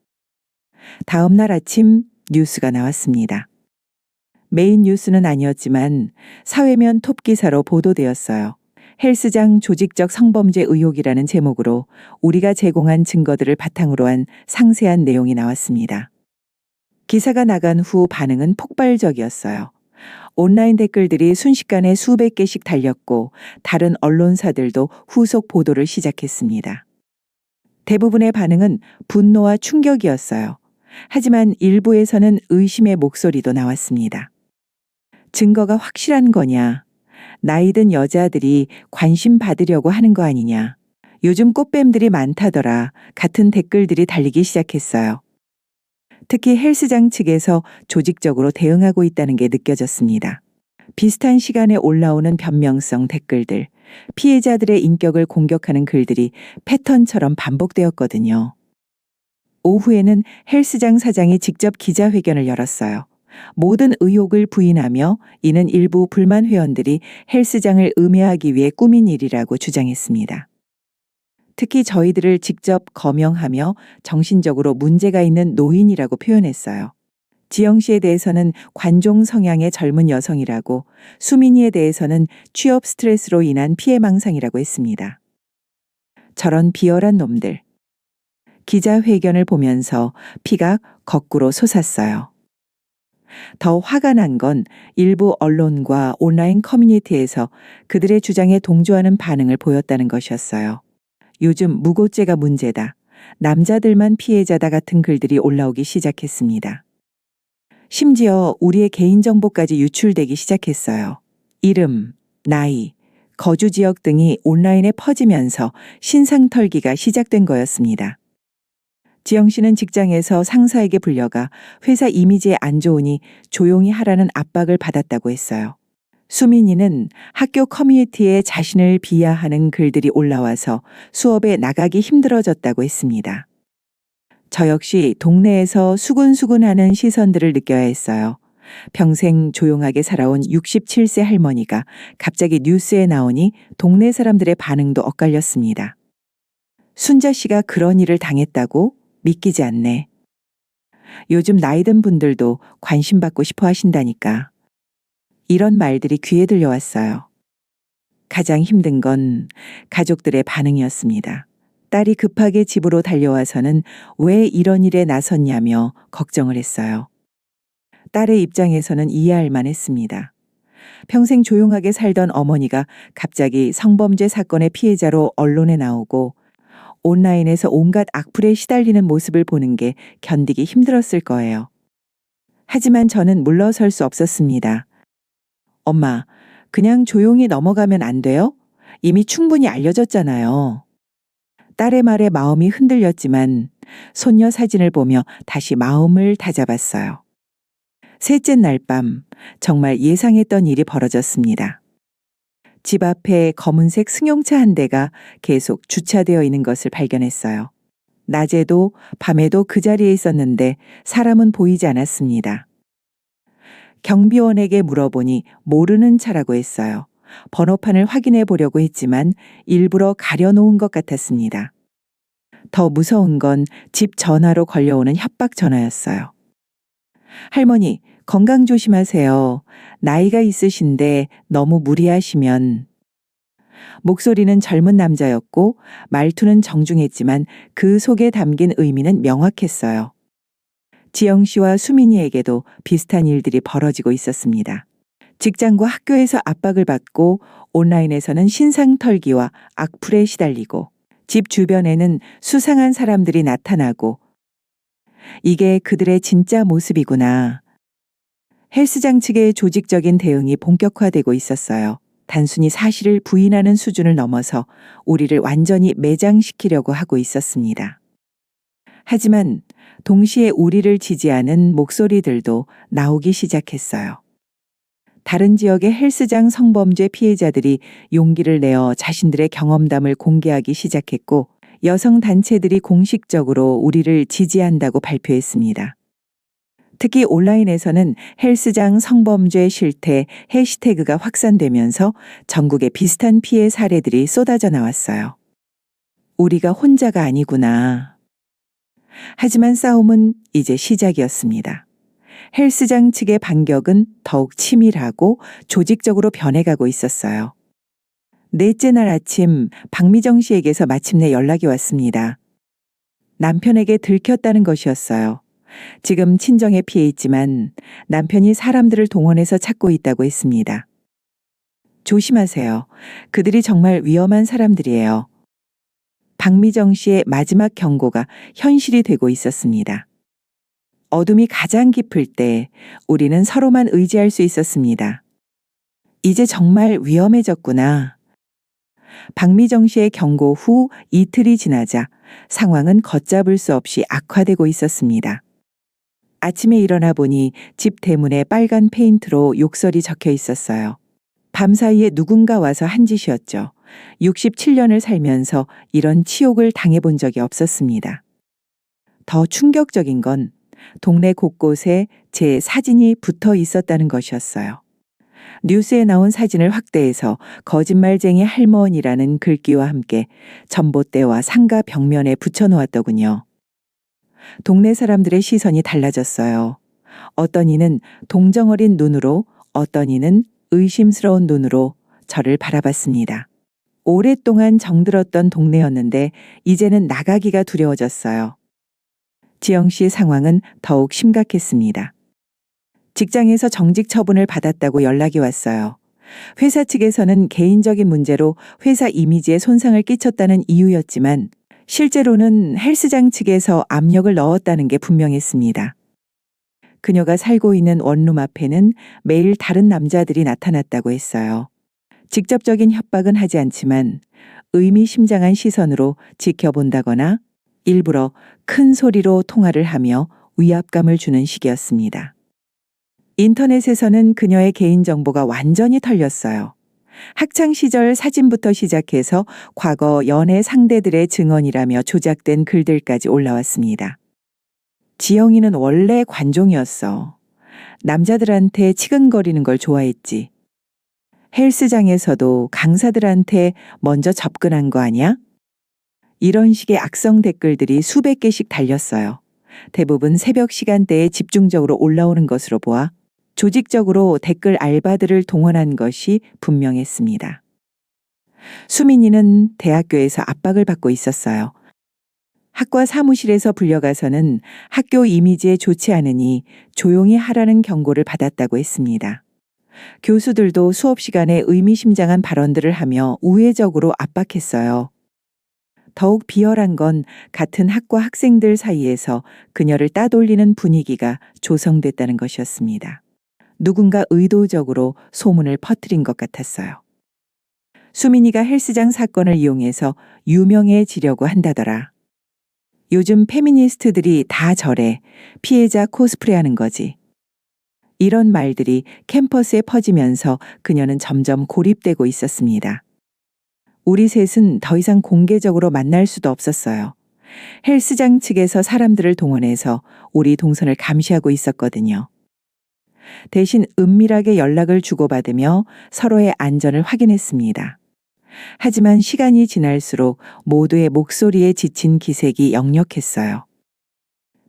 다음 날 아침 뉴스가 나왔습니다. 메인 뉴스는 아니었지만 사회면 톱 기사로 보도되었어요. 헬스장 조직적 성범죄 의혹이라는 제목으로 우리가 제공한 증거들을 바탕으로 한 상세한 내용이 나왔습니다. 기사가 나간 후 반응은 폭발적이었어요. 온라인 댓글들이 순식간에 수백 개씩 달렸고 다른 언론사들도 후속 보도를 시작했습니다. 대부분의 반응은 분노와 충격이었어요. 하지만 일부에서는 의심의 목소리도 나왔습니다. 증거가 확실한 거냐? 나이든 여자들이 관심 받으려고 하는 거 아니냐? 요즘 꽃뱀들이 많다더라. 같은 댓글들이 달리기 시작했어요. 특히 헬스장 측에서 조직적으로 대응하고 있다는 게 느껴졌습니다. 비슷한 시간에 올라오는 변명성 댓글들, 피해자들의 인격을 공격하는 글들이 패턴처럼 반복되었거든요. 오후에는 헬스장 사장이 직접 기자회견을 열었어요. 모든 의혹을 부인하며 이는 일부 불만 회원들이 헬스장을 음해하기 위해 꾸민 일이라고 주장했습니다. 특히 저희들을 직접 거명하며 정신적으로 문제가 있는 노인이라고 표현했어요. 지영 씨에 대해서는 관종 성향의 젊은 여성이라고, 수민이에 대해서는 취업 스트레스로 인한 피해망상이라고 했습니다. 저런 비열한 놈들. 기자회견을 보면서 피가 거꾸로 솟았어요. 더 화가 난 건 일부 언론과 온라인 커뮤니티에서 그들의 주장에 동조하는 반응을 보였다는 것이었어요. 요즘 무고죄가 문제다. 남자들만 피해자다 같은 글들이 올라오기 시작했습니다. 심지어 우리의 개인정보까지 유출되기 시작했어요. 이름, 나이, 거주 지역 등이 온라인에 퍼지면서 신상털기가 시작된 거였습니다. 지영 씨는 직장에서 상사에게 불려가 회사 이미지에 안 좋으니 조용히 하라는 압박을 받았다고 했어요. 수민이는 학교 커뮤니티에 자신을 비하하는 글들이 올라와서 수업에 나가기 힘들어졌다고 했습니다. 저 역시 동네에서 수군수군하는 시선들을 느껴야 했어요. 평생 조용하게 살아온 67세 할머니가 갑자기 뉴스에 나오니 동네 사람들의 반응도 엇갈렸습니다. 순자 씨가 그런 일을 당했다고? 믿기지 않네. 요즘 나이 든 분들도 관심 받고 싶어 하신다니까. 이런 말들이 귀에 들려왔어요. 가장 힘든 건 가족들의 반응이었습니다. 딸이 급하게 집으로 달려와서는 왜 이런 일에 나섰냐며 걱정을 했어요. 딸의 입장에서는 이해할 만했습니다. 평생 조용하게 살던 어머니가 갑자기 성범죄 사건의 피해자로 언론에 나오고 온라인에서 온갖 악플에 시달리는 모습을 보는 게 견디기 힘들었을 거예요. 하지만 저는 물러설 수 없었습니다. 엄마, 그냥 조용히 넘어가면 안 돼요? 이미 충분히 알려졌잖아요. 딸의 말에 마음이 흔들렸지만 손녀 사진을 보며 다시 마음을 다잡았어요. 셋째 날 밤, 정말 예상했던 일이 벌어졌습니다. 집 앞에 검은색 승용차 한 대가 계속 주차되어 있는 것을 발견했어요. 낮에도 밤에도 그 자리에 있었는데 사람은 보이지 않았습니다. 경비원에게 물어보니 모르는 차라고 했어요. 번호판을 확인해 보려고 했지만 일부러 가려놓은 것 같았습니다. 더 무서운 건 집 전화로 걸려오는 협박 전화였어요. 할머니, 건강 조심하세요. 나이가 있으신데 너무 무리하시면. 목소리는 젊은 남자였고 말투는 정중했지만 그 속에 담긴 의미는 명확했어요. 지영 씨와 수민이에게도 비슷한 일들이 벌어지고 있었습니다. 직장과 학교에서 압박을 받고 온라인에서는 신상털기와 악플에 시달리고 집 주변에는 수상한 사람들이 나타나고 이게 그들의 진짜 모습이구나. 헬스장 측의 조직적인 대응이 본격화되고 있었어요. 단순히 사실을 부인하는 수준을 넘어서 우리를 완전히 매장시키려고 하고 있었습니다. 하지만 동시에 우리를 지지하는 목소리들도 나오기 시작했어요. 다른 지역의 헬스장 성범죄 피해자들이 용기를 내어 자신들의 경험담을 공개하기 시작했고 여성 단체들이 공식적으로 우리를 지지한다고 발표했습니다. 특히 온라인에서는 헬스장 성범죄 실태 해시태그가 확산되면서 전국에 비슷한 피해 사례들이 쏟아져 나왔어요. 우리가 혼자가 아니구나. 하지만 싸움은 이제 시작이었습니다. 헬스장 측의 반격은 더욱 치밀하고 조직적으로 변해가고 있었어요. 넷째 날 아침 박미정 씨에게서 마침내 연락이 왔습니다. 남편에게 들켰다는 것이었어요. 지금 친정에 피해 있지만 남편이 사람들을 동원해서 찾고 있다고 했습니다. 조심하세요. 그들이 정말 위험한 사람들이에요. 박미정 씨의 마지막 경고가 현실이 되고 있었습니다. 어둠이 가장 깊을 때 우리는 서로만 의지할 수 있었습니다. 이제 정말 위험해졌구나. 박미정 씨의 경고 후 이틀이 지나자 상황은 걷잡을 수 없이 악화되고 있었습니다. 아침에 일어나 보니 집 대문에 빨간 페인트로 욕설이 적혀 있었어요. 밤사이에 누군가 와서 한 짓이었죠. 67년을 살면서 이런 치욕을 당해본 적이 없었습니다. 더 충격적인 건 동네 곳곳에 제 사진이 붙어 있었다는 것이었어요. 뉴스에 나온 사진을 확대해서 거짓말쟁이 할머니라는 글귀와 함께 전봇대와 상가 벽면에 붙여놓았더군요. 동네 사람들의 시선이 달라졌어요. 어떤 이는 동정어린 눈으로, 어떤 이는 의심스러운 눈으로 저를 바라봤습니다. 오랫동안 정들었던 동네였는데 이제는 나가기가 두려워졌어요. 지영 씨 상황은 더욱 심각했습니다. 직장에서 정직 처분을 받았다고 연락이 왔어요. 회사 측에서는 개인적인 문제로 회사 이미지에 손상을 끼쳤다는 이유였지만 실제로는 헬스장 측에서 압력을 넣었다는 게 분명했습니다. 그녀가 살고 있는 원룸 앞에는 매일 다른 남자들이 나타났다고 했어요. 직접적인 협박은 하지 않지만 의미심장한 시선으로 지켜본다거나 일부러 큰 소리로 통화를 하며 위압감을 주는 식이었습니다. 인터넷에서는 그녀의 개인정보가 완전히 털렸어요. 학창시절 사진부터 시작해서 과거 연애 상대들의 증언이라며 조작된 글들까지 올라왔습니다. 지영이는 원래 관종이었어. 남자들한테 치근거리는 걸 좋아했지. 헬스장에서도 강사들한테 먼저 접근한 거 아니야? 이런 식의 악성 댓글들이 수백 개씩 달렸어요. 대부분 새벽 시간대에 집중적으로 올라오는 것으로 보아 조직적으로 댓글 알바들을 동원한 것이 분명했습니다. 수민이는 대학교에서 압박을 받고 있었어요. 학과 사무실에서 불려가서는 학교 이미지에 좋지 않으니 조용히 하라는 경고를 받았다고 했습니다. 교수들도 수업 시간에 의미심장한 발언들을 하며 우회적으로 압박했어요. 더욱 비열한 건 같은 학과 학생들 사이에서 그녀를 따돌리는 분위기가 조성됐다는 것이었습니다. 누군가 의도적으로 소문을 퍼뜨린 것 같았어요. 수민이가 헬스장 사건을 이용해서 유명해지려고 한다더라. 요즘 페미니스트들이 다 저래. 피해자 코스프레하는 거지. 이런 말들이 캠퍼스에 퍼지면서 그녀는 점점 고립되고 있었습니다. 우리 셋은 더 이상 공개적으로 만날 수도 없었어요. 헬스장 측에서 사람들을 동원해서 우리 동선을 감시하고 있었거든요. 대신 은밀하게 연락을 주고받으며 서로의 안전을 확인했습니다. 하지만 시간이 지날수록 모두의 목소리에 지친 기색이 역력했어요.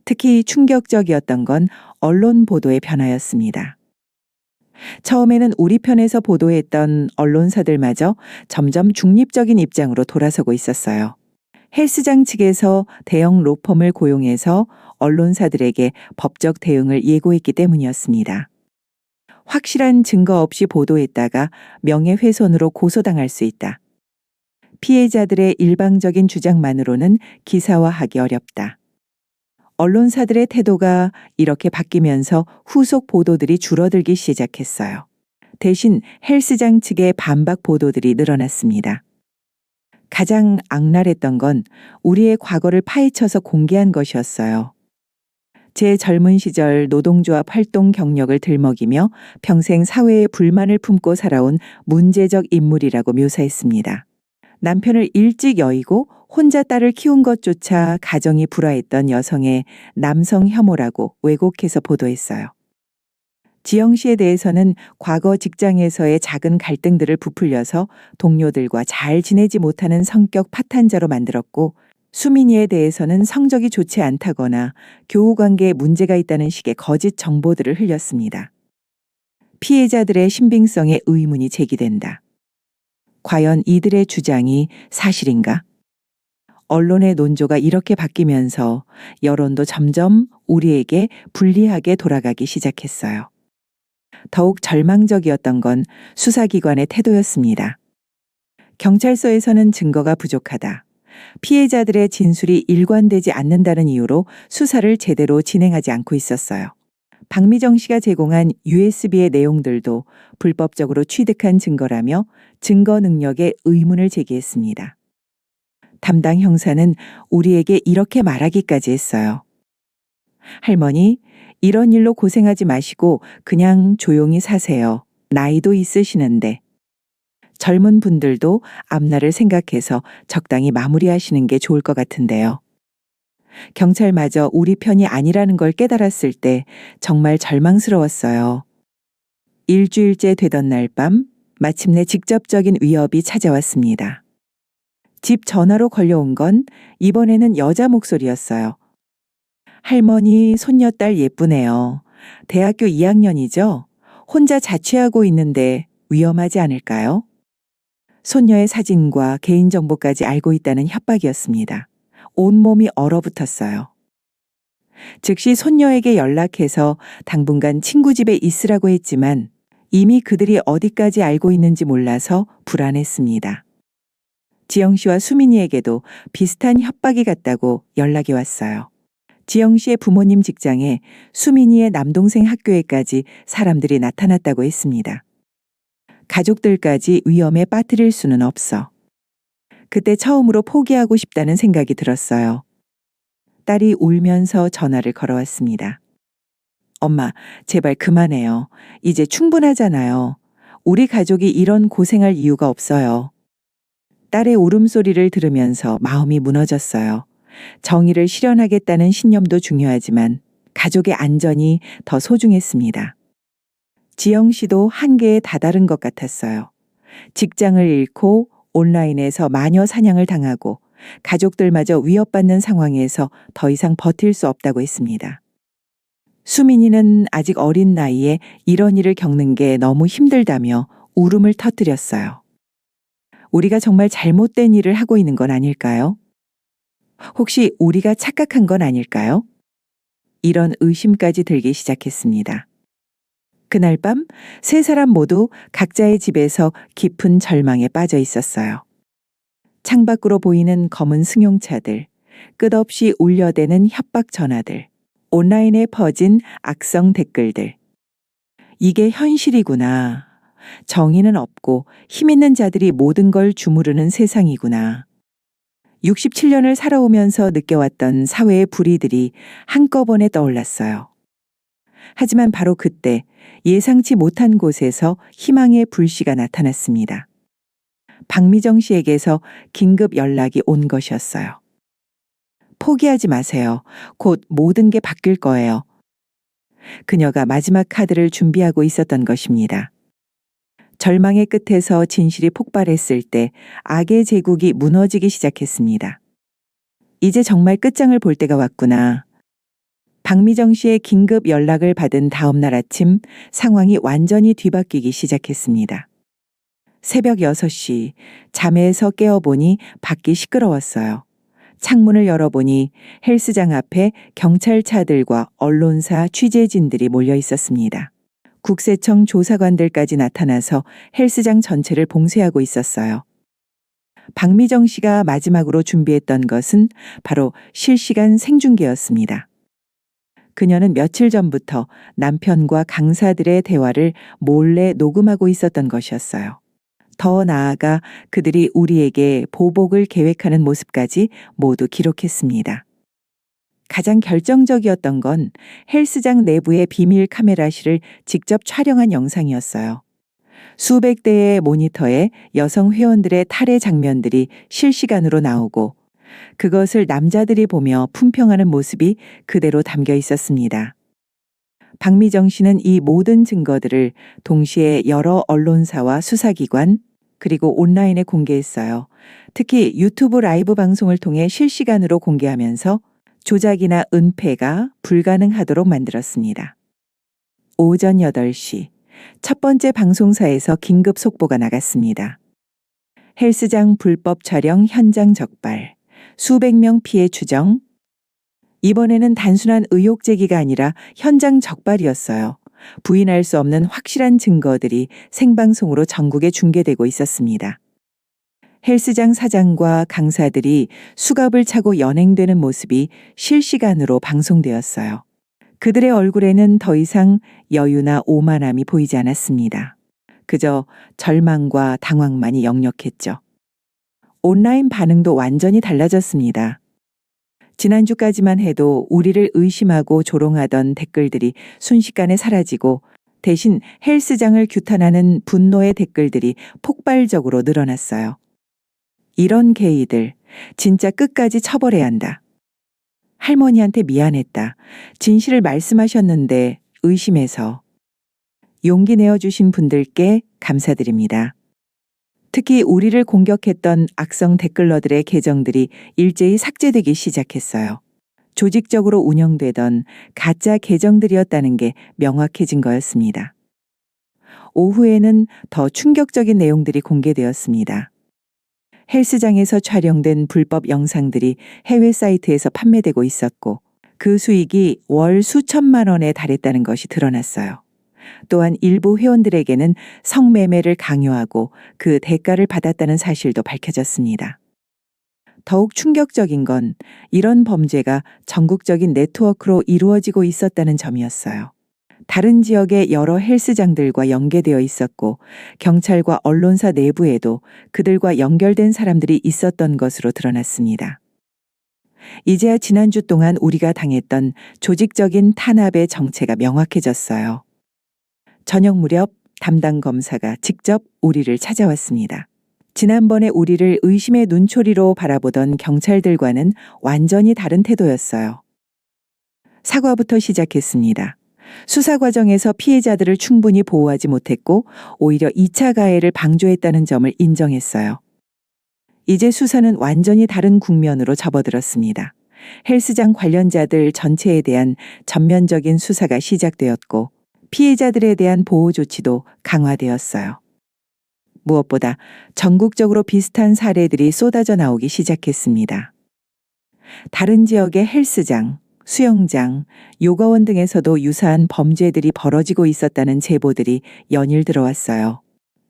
특히 충격적이었던 건 언론 보도의 변화였습니다. 처음에는 우리 편에서 보도했던 언론사들마저 점점 중립적인 입장으로 돌아서고 있었어요. 헬스장 측에서 대형 로펌을 고용해서 언론사들에게 법적 대응을 예고했기 때문이었습니다. 확실한 증거 없이 보도했다가 명예훼손으로 고소당할 수 있다. 피해자들의 일방적인 주장만으로는 기사화하기 어렵다. 언론사들의 태도가 이렇게 바뀌면서 후속 보도들이 줄어들기 시작했어요. 대신 헬스장 측의 반박 보도들이 늘어났습니다. 가장 악랄했던 건 우리의 과거를 파헤쳐서 공개한 것이었어요. 제 젊은 시절 노동조합 활동 경력을 들먹이며 평생 사회에 불만을 품고 살아온 문제적 인물이라고 묘사했습니다. 남편을 일찍 여의고 혼자 딸을 키운 것조차 가정이 불화했던 여성의 남성 혐오라고 왜곡해서 보도했어요. 지영 씨에 대해서는 과거 직장에서의 작은 갈등들을 부풀려서 동료들과 잘 지내지 못하는 성격 파탄자로 만들었고, 수민이에 대해서는 성적이 좋지 않다거나 교우 관계에 문제가 있다는 식의 거짓 정보들을 흘렸습니다. 피해자들의 신빙성에 의문이 제기된다. 과연 이들의 주장이 사실인가? 언론의 논조가 이렇게 바뀌면서 여론도 점점 우리에게 불리하게 돌아가기 시작했어요. 더욱 절망적이었던 건 수사기관의 태도였습니다. 경찰서에서는 증거가 부족하다. 피해자들의 진술이 일관되지 않는다는 이유로 수사를 제대로 진행하지 않고 있었어요. 박미정 씨가 제공한 USB의 내용들도 불법적으로 취득한 증거라며 증거 능력에 의문을 제기했습니다. 담당 형사는 우리에게 이렇게 말하기까지 했어요. 할머니, 이런 일로 고생하지 마시고 그냥 조용히 사세요. 나이도 있으시는데. 젊은 분들도 앞날을 생각해서 적당히 마무리하시는 게 좋을 것 같은데요. 경찰마저 우리 편이 아니라는 걸 깨달았을 때 정말 절망스러웠어요. 일주일째 되던 날 밤, 마침내 직접적인 위협이 찾아왔습니다. 집 전화로 걸려온 건 이번에는 여자 목소리였어요. 할머니, 손녀딸 예쁘네요. 대학교 2학년이죠? 혼자 자취하고 있는데 위험하지 않을까요? 손녀의 사진과 개인정보까지 알고 있다는 협박이었습니다. 온몸이 얼어붙었어요. 즉시 손녀에게 연락해서 당분간 친구 집에 있으라고 했지만 이미 그들이 어디까지 알고 있는지 몰라서 불안했습니다. 지영 씨와 수민이에게도 비슷한 협박이 갔다고 연락이 왔어요. 지영 씨의 부모님 직장에 수민이의 남동생 학교에까지 사람들이 나타났다고 했습니다. 가족들까지 위험에 빠뜨릴 수는 없어. 그때 처음으로 포기하고 싶다는 생각이 들었어요. 딸이 울면서 전화를 걸어왔습니다. 엄마, 제발 그만해요. 이제 충분하잖아요. 우리 가족이 이런 고생할 이유가 없어요. 딸의 울음소리를 들으면서 마음이 무너졌어요. 정의를 실현하겠다는 신념도 중요하지만 가족의 안전이 더 소중했습니다. 지영 씨도 한계에 다다른 것 같았어요. 직장을 잃고 온라인에서 마녀 사냥을 당하고 가족들마저 위협받는 상황에서 더 이상 버틸 수 없다고 했습니다. 수민이는 아직 어린 나이에 이런 일을 겪는 게 너무 힘들다며 울음을 터뜨렸어요. 우리가 정말 잘못된 일을 하고 있는 건 아닐까요? 혹시 우리가 착각한 건 아닐까요? 이런 의심까지 들기 시작했습니다. 그날 밤 세 사람 모두 각자의 집에서 깊은 절망에 빠져 있었어요. 창밖으로 보이는 검은 승용차들, 끝없이 울려대는 협박 전화들, 온라인에 퍼진 악성 댓글들. 이게 현실이구나. 정의는 없고 힘 있는 자들이 모든 걸 주무르는 세상이구나. 67년을 살아오면서 느껴왔던 사회의 불의들이 한꺼번에 떠올랐어요. 하지만 바로 그때 예상치 못한 곳에서 희망의 불씨가 나타났습니다. 박미정 씨에게서 긴급 연락이 온 것이었어요. 포기하지 마세요. 곧 모든 게 바뀔 거예요. 그녀가 마지막 카드를 준비하고 있었던 것입니다. 절망의 끝에서 진실이 폭발했을 때 악의 제국이 무너지기 시작했습니다. 이제 정말 끝장을 볼 때가 왔구나. 박미정 씨의 긴급 연락을 받은 다음 날 아침 상황이 완전히 뒤바뀌기 시작했습니다. 새벽 6시 잠에서 깨어보니 밖이 시끄러웠어요. 창문을 열어보니 헬스장 앞에 경찰차들과 언론사 취재진들이 몰려 있었습니다. 국세청 조사관들까지 나타나서 헬스장 전체를 봉쇄하고 있었어요. 박미정 씨가 마지막으로 준비했던 것은 바로 실시간 생중계였습니다. 그녀는 며칠 전부터 남편과 강사들의 대화를 몰래 녹음하고 있었던 것이었어요. 더 나아가 그들이 우리에게 보복을 계획하는 모습까지 모두 기록했습니다. 가장 결정적이었던 건 헬스장 내부의 비밀 카메라실을 직접 촬영한 영상이었어요. 수백 대의 모니터에 여성 회원들의 탈의 장면들이 실시간으로 나오고 그것을 남자들이 보며 품평하는 모습이 그대로 담겨 있었습니다. 박미정 씨는 이 모든 증거들을 동시에 여러 언론사와 수사기관 그리고 온라인에 공개했어요. 특히 유튜브 라이브 방송을 통해 실시간으로 공개하면서 조작이나 은폐가 불가능하도록 만들었습니다. 오전 8시 첫 번째 방송사에서 긴급 속보가 나갔습니다. 헬스장 불법 촬영 현장 적발, 수백 명 피해 추정. 이번에는 단순한 의혹 제기가 아니라 현장 적발이었어요. 부인할 수 없는 확실한 증거들이 생방송으로 전국에 중계되고 있었습니다. 헬스장 사장과 강사들이 수갑을 차고 연행되는 모습이 실시간으로 방송되었어요. 그들의 얼굴에는 더 이상 여유나 오만함이 보이지 않았습니다. 그저 절망과 당황만이 역력했죠. 온라인 반응도 완전히 달라졌습니다. 지난주까지만 해도 우리를 의심하고 조롱하던 댓글들이 순식간에 사라지고 대신 헬스장을 규탄하는 분노의 댓글들이 폭발적으로 늘어났어요. 이런 게이들 진짜 끝까지 처벌해야 한다. 할머니한테 미안했다. 진실을 말씀하셨는데 의심해서. 용기 내어주신 분들께 감사드립니다. 특히 우리를 공격했던 악성 댓글러들의 계정들이 일제히 삭제되기 시작했어요. 조직적으로 운영되던 가짜 계정들이었다는 게 명확해진 거였습니다. 오후에는 더 충격적인 내용들이 공개되었습니다. 헬스장에서 촬영된 불법 영상들이 해외 사이트에서 판매되고 있었고 그 수익이 월 수천만 원에 달했다는 것이 드러났어요. 또한 일부 회원들에게는 성매매를 강요하고 그 대가를 받았다는 사실도 밝혀졌습니다. 더욱 충격적인 건 이런 범죄가 전국적인 네트워크로 이루어지고 있었다는 점이었어요. 다른 지역의 여러 헬스장들과 연계되어 있었고 경찰과 언론사 내부에도 그들과 연결된 사람들이 있었던 것으로 드러났습니다. 이제야 지난주 동안 우리가 당했던 조직적인 탄압의 정체가 명확해졌어요. 저녁 무렵 담당 검사가 직접 우리를 찾아왔습니다. 지난번에 우리를 의심의 눈초리로 바라보던 경찰들과는 완전히 다른 태도였어요. 사과부터 시작했습니다. 수사 과정에서 피해자들을 충분히 보호하지 못했고 오히려 2차 가해를 방조했다는 점을 인정했어요. 이제 수사는 완전히 다른 국면으로 접어들었습니다. 헬스장 관련자들 전체에 대한 전면적인 수사가 시작되었고 피해자들에 대한 보호 조치도 강화되었어요. 무엇보다 전국적으로 비슷한 사례들이 쏟아져 나오기 시작했습니다. 다른 지역의 헬스장, 수영장, 요가원 등에서도 유사한 범죄들이 벌어지고 있었다는 제보들이 연일 들어왔어요.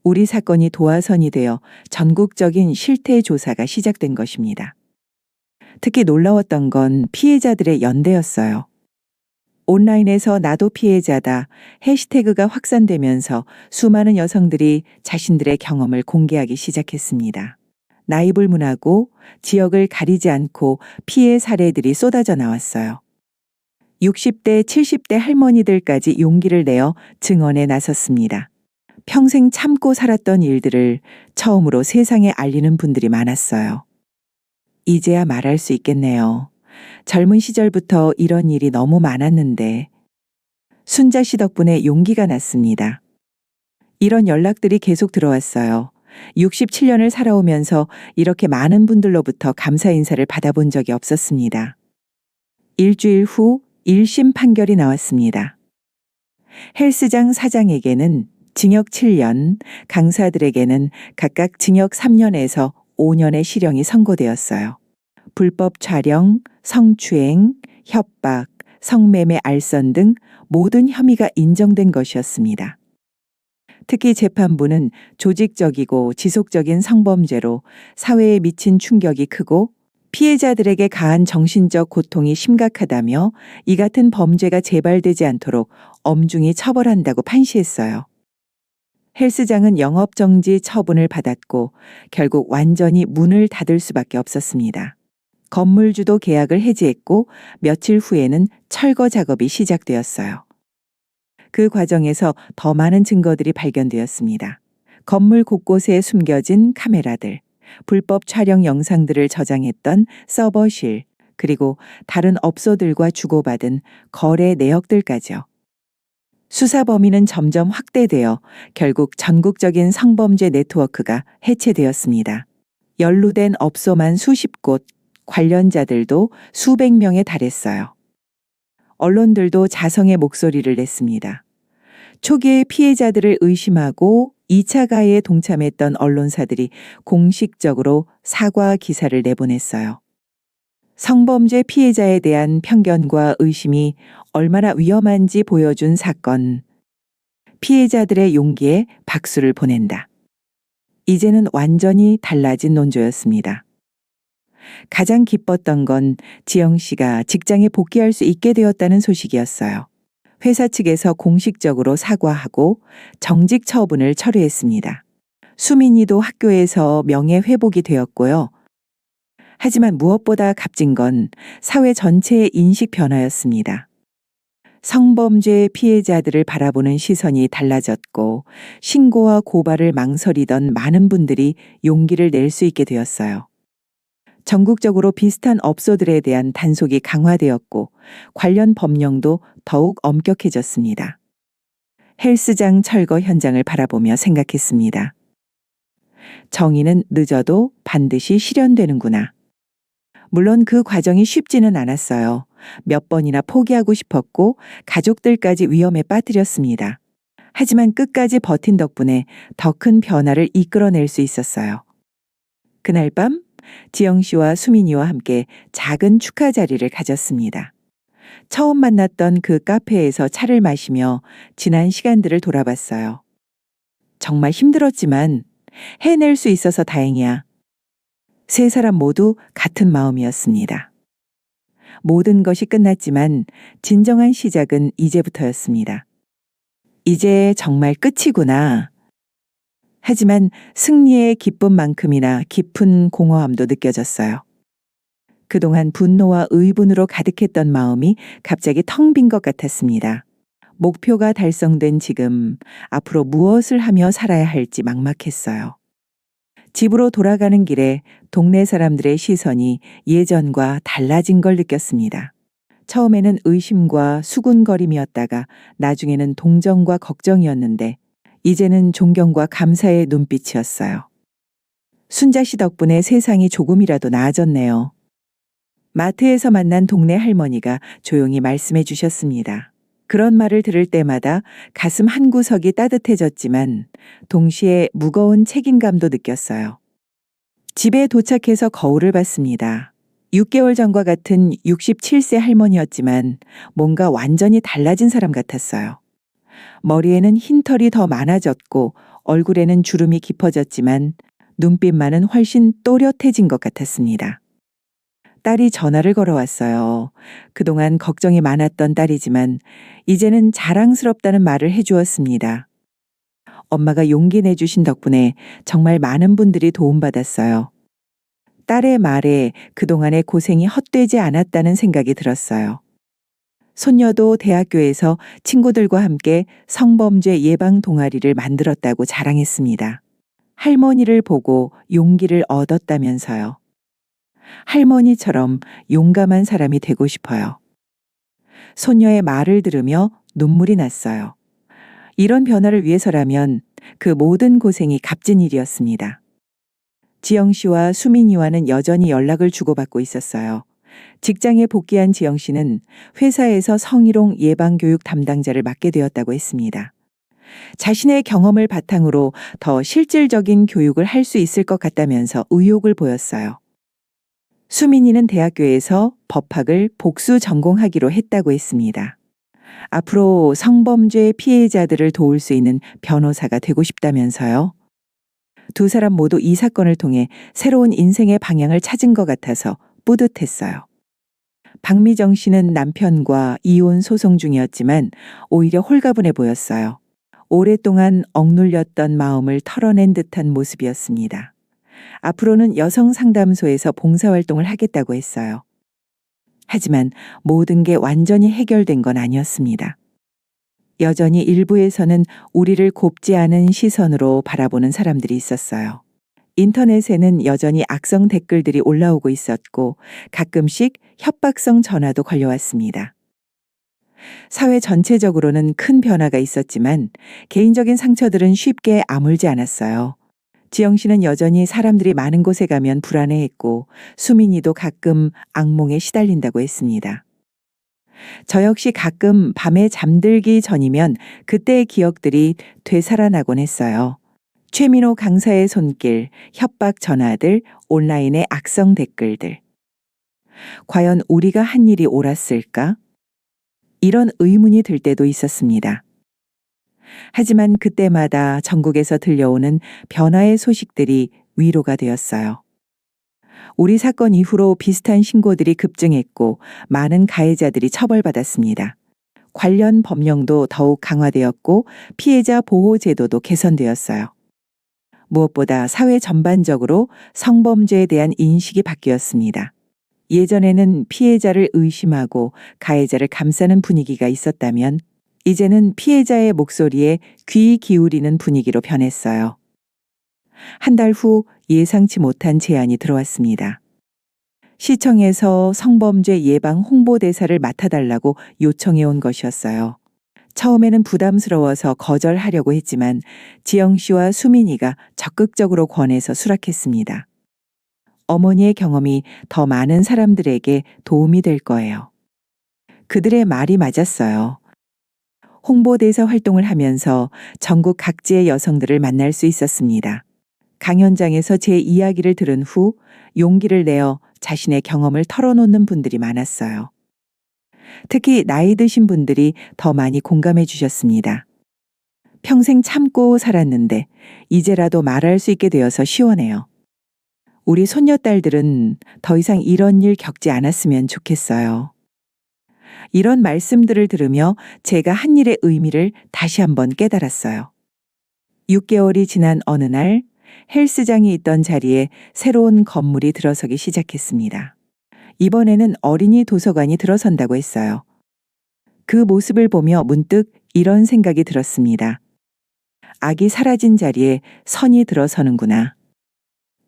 우리 사건이 도화선이 되어 전국적인 실태 조사가 시작된 것입니다. 특히 놀라웠던 건 피해자들의 연대였어요. 온라인에서 나도 피해자다 해시태그가 확산되면서 수많은 여성들이 자신들의 경험을 공개하기 시작했습니다. 나이 불문하고 지역을 가리지 않고 피해 사례들이 쏟아져 나왔어요. 60대, 70대 할머니들까지 용기를 내어 증언에 나섰습니다. 평생 참고 살았던 일들을 처음으로 세상에 알리는 분들이 많았어요. 이제야 말할 수 있겠네요. 젊은 시절부터 이런 일이 너무 많았는데 순자 씨 덕분에 용기가 났습니다. 이런 연락들이 계속 들어왔어요. 67년을 살아오면서 이렇게 많은 분들로부터 감사 인사를 받아본 적이 없었습니다. 일주일 후 1심 판결이 나왔습니다. 헬스장 사장에게는 징역 7년, 강사들에게는 각각 징역 3년에서 5년의 실형이 선고되었어요. 불법 촬영, 성추행, 협박, 성매매 알선 등 모든 혐의가 인정된 것이었습니다. 특히 재판부는 조직적이고 지속적인 성범죄로 사회에 미친 충격이 크고 피해자들에게 가한 정신적 고통이 심각하다며 이 같은 범죄가 재발되지 않도록 엄중히 처벌한다고 판시했어요. 헬스장은 영업정지 처분을 받았고 결국 완전히 문을 닫을 수밖에 없었습니다. 건물주도 계약을 해지했고 며칠 후에는 철거 작업이 시작되었어요. 그 과정에서 더 많은 증거들이 발견되었습니다. 건물 곳곳에 숨겨진 카메라들, 불법 촬영 영상들을 저장했던 서버실, 그리고 다른 업소들과 주고받은 거래 내역들까지요. 수사 범위는 점점 확대되어 결국 전국적인 성범죄 네트워크가 해체되었습니다. 연루된 업소만 수십 곳, 관련자들도 수백 명에 달했어요. 언론들도 자성의 목소리를 냈습니다. 초기에 피해자들을 의심하고 2차 가해에 동참했던 언론사들이 공식적으로 사과 기사를 내보냈어요. 성범죄 피해자에 대한 편견과 의심이 얼마나 위험한지 보여준 사건. 피해자들의 용기에 박수를 보낸다. 이제는 완전히 달라진 논조였습니다. 가장 기뻤던 건 지영 씨가 직장에 복귀할 수 있게 되었다는 소식이었어요. 회사 측에서 공식적으로 사과하고 정직 처분을 철회했습니다. 수민이도 학교에서 명예회복이 되었고요. 하지만 무엇보다 값진 건 사회 전체의 인식 변화였습니다. 성범죄 피해자들을 바라보는 시선이 달라졌고 신고와 고발을 망설이던 많은 분들이 용기를 낼 수 있게 되었어요. 전국적으로 비슷한 업소들에 대한 단속이 강화되었고 관련 법령도 더욱 엄격해졌습니다. 헬스장 철거 현장을 바라보며 생각했습니다. 정의는 늦어도 반드시 실현되는구나. 물론 그 과정이 쉽지는 않았어요. 몇 번이나 포기하고 싶었고 가족들까지 위험에 빠뜨렸습니다. 하지만 끝까지 버틴 덕분에 더 큰 변화를 이끌어낼 수 있었어요. 그날 밤 지영 씨와 수민이와 함께 작은 축하 자리를 가졌습니다. 처음 만났던 그 카페에서 차를 마시며 지난 시간들을 돌아봤어요. 정말 힘들었지만 해낼 수 있어서 다행이야. 세 사람 모두 같은 마음이었습니다. 모든 것이 끝났지만 진정한 시작은 이제부터였습니다. 이제 정말 끝이구나. 하지만 승리의 기쁨만큼이나 깊은 공허함도 느껴졌어요. 그동안 분노와 의분으로 가득했던 마음이 갑자기 텅 빈 것 같았습니다. 목표가 달성된 지금 앞으로 무엇을 하며 살아야 할지 막막했어요. 집으로 돌아가는 길에 동네 사람들의 시선이 예전과 달라진 걸 느꼈습니다. 처음에는 의심과 수군거림이었다가 나중에는 동정과 걱정이었는데 이제는 존경과 감사의 눈빛이었어요. 순자 씨 덕분에 세상이 조금이라도 나아졌네요. 마트에서 만난 동네 할머니가 조용히 말씀해 주셨습니다. 그런 말을 들을 때마다 가슴 한구석이 따뜻해졌지만 동시에 무거운 책임감도 느꼈어요. 집에 도착해서 거울을 봤습니다. 6개월 전과 같은 67세 할머니였지만 뭔가 완전히 달라진 사람 같았어요. 머리에는 흰 털이 더 많아졌고 얼굴에는 주름이 깊어졌지만 눈빛만은 훨씬 또렷해진 것 같았습니다. 딸이 전화를 걸어왔어요. 그동안 걱정이 많았던 딸이지만 이제는 자랑스럽다는 말을 해주었습니다. 엄마가 용기 내주신 덕분에 정말 많은 분들이 도움받았어요. 딸의 말에 그동안의 고생이 헛되지 않았다는 생각이 들었어요. 손녀도 대학교에서 친구들과 함께 성범죄 예방 동아리를 만들었다고 자랑했습니다. 할머니를 보고 용기를 얻었다면서요. 할머니처럼 용감한 사람이 되고 싶어요. 손녀의 말을 들으며 눈물이 났어요. 이런 변화를 위해서라면 그 모든 고생이 값진 일이었습니다. 지영 씨와 수민이와는 여전히 연락을 주고받고 있었어요. 직장에 복귀한 지영 씨는 회사에서 성희롱 예방교육 담당자를 맡게 되었다고 했습니다. 자신의 경험을 바탕으로 더 실질적인 교육을 할 수 있을 것 같다면서 의욕을 보였어요. 수민이는 대학교에서 법학을 복수 전공하기로 했다고 했습니다. 앞으로 성범죄 피해자들을 도울 수 있는 변호사가 되고 싶다면서요. 두 사람 모두 이 사건을 통해 새로운 인생의 방향을 찾은 것 같아서 뿌듯했어요. 박미정 씨는 남편과 이혼 소송 중이었지만 오히려 홀가분해 보였어요. 오랫동안 억눌렸던 마음을 털어낸 듯한 모습이었습니다. 앞으로는 여성 상담소에서 봉사활동을 하겠다고 했어요. 하지만 모든 게 완전히 해결된 건 아니었습니다. 여전히 일부에서는 우리를 곱지 않은 시선으로 바라보는 사람들이 있었어요. 인터넷에는 여전히 악성 댓글들이 올라오고 있었고 가끔씩 협박성 전화도 걸려왔습니다. 사회 전체적으로는 큰 변화가 있었지만 개인적인 상처들은 쉽게 아물지 않았어요. 지영 씨는 여전히 사람들이 많은 곳에 가면 불안해했고 수민이도 가끔 악몽에 시달린다고 했습니다. 저 역시 가끔 밤에 잠들기 전이면 그때의 기억들이 되살아나곤 했어요. 최민호 강사의 손길, 협박 전화들, 온라인의 악성 댓글들. 과연 우리가 한 일이 옳았을까? 이런 의문이 들 때도 있었습니다. 하지만 그때마다 전국에서 들려오는 변화의 소식들이 위로가 되었어요. 우리 사건 이후로 비슷한 신고들이 급증했고 많은 가해자들이 처벌받았습니다. 관련 법령도 더욱 강화되었고 피해자 보호 제도도 개선되었어요. 무엇보다 사회 전반적으로 성범죄에 대한 인식이 바뀌었습니다. 예전에는 피해자를 의심하고 가해자를 감싸는 분위기가 있었다면 이제는 피해자의 목소리에 귀 기울이는 분위기로 변했어요. 한 달 후 예상치 못한 제안이 들어왔습니다. 시청에서 성범죄 예방 홍보대사를 맡아달라고 요청해 온 것이었어요. 처음에는 부담스러워서 거절하려고 했지만 지영 씨와 수민이가 적극적으로 권해서 수락했습니다. 어머니의 경험이 더 많은 사람들에게 도움이 될 거예요. 그들의 말이 맞았어요. 홍보대사 활동을 하면서 전국 각지의 여성들을 만날 수 있었습니다. 강연장에서 제 이야기를 들은 후 용기를 내어 자신의 경험을 털어놓는 분들이 많았어요. 특히 나이 드신 분들이 더 많이 공감해 주셨습니다. 평생 참고 살았는데 이제라도 말할 수 있게 되어서 시원해요. 우리 손녀딸들은 더 이상 이런 일 겪지 않았으면 좋겠어요. 이런 말씀들을 들으며 제가 한 일의 의미를 다시 한번 깨달았어요. 6개월이 지난 어느 날 헬스장이 있던 자리에 새로운 건물이 들어서기 시작했습니다. 이번에는 어린이 도서관이 들어선다고 했어요. 그 모습을 보며 문득 이런 생각이 들었습니다. 악이 사라진 자리에 선이 들어서는구나.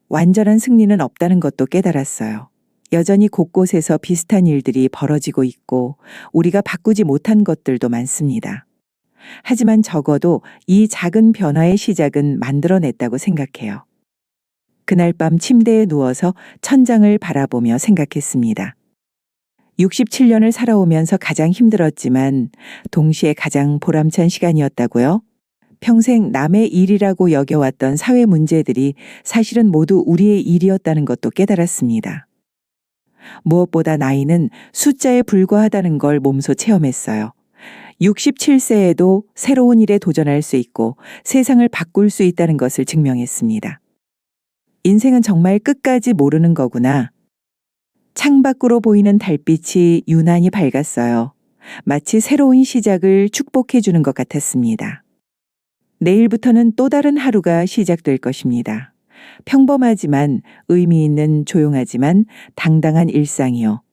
완전한 승리는 없다는 것도 깨달았어요. 여전히 곳곳에서 비슷한 일들이 벌어지고 있고 우리가 바꾸지 못한 것들도 많습니다. 하지만 적어도 이 작은 변화의 시작은 만들어냈다고 생각해요. 그날 밤 침대에 누워서 천장을 바라보며 생각했습니다. 67년을 살아오면서 가장 힘들었지만 동시에 가장 보람찬 시간이었다고요? 평생 남의 일이라고 여겨왔던 사회 문제들이 사실은 모두 우리의 일이었다는 것도 깨달았습니다. 무엇보다 나이는 숫자에 불과하다는 걸 몸소 체험했어요. 67세에도 새로운 일에 도전할 수 있고 세상을 바꿀 수 있다는 것을 증명했습니다. 인생은 정말 끝까지 모르는 거구나. 창밖으로 보이는 달빛이 유난히 밝았어요. 마치 새로운 시작을 축복해 주는 것 같았습니다. 내일부터는 또 다른 하루가 시작될 것입니다. 평범하지만 의미 있는 조용하지만 당당한 일상이요.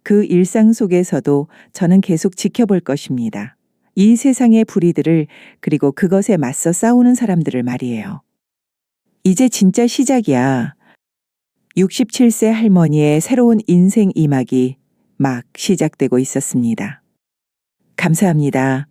그 일상 속에서도 저는 계속 지켜볼 것입니다. 이 세상의 불의들을 그리고 그것에 맞서 싸우는 사람들을 말이에요. 이제 진짜 시작이야. 67세 할머니의 새로운 인생 이막이 막 시작되고 있었습니다. 감사합니다.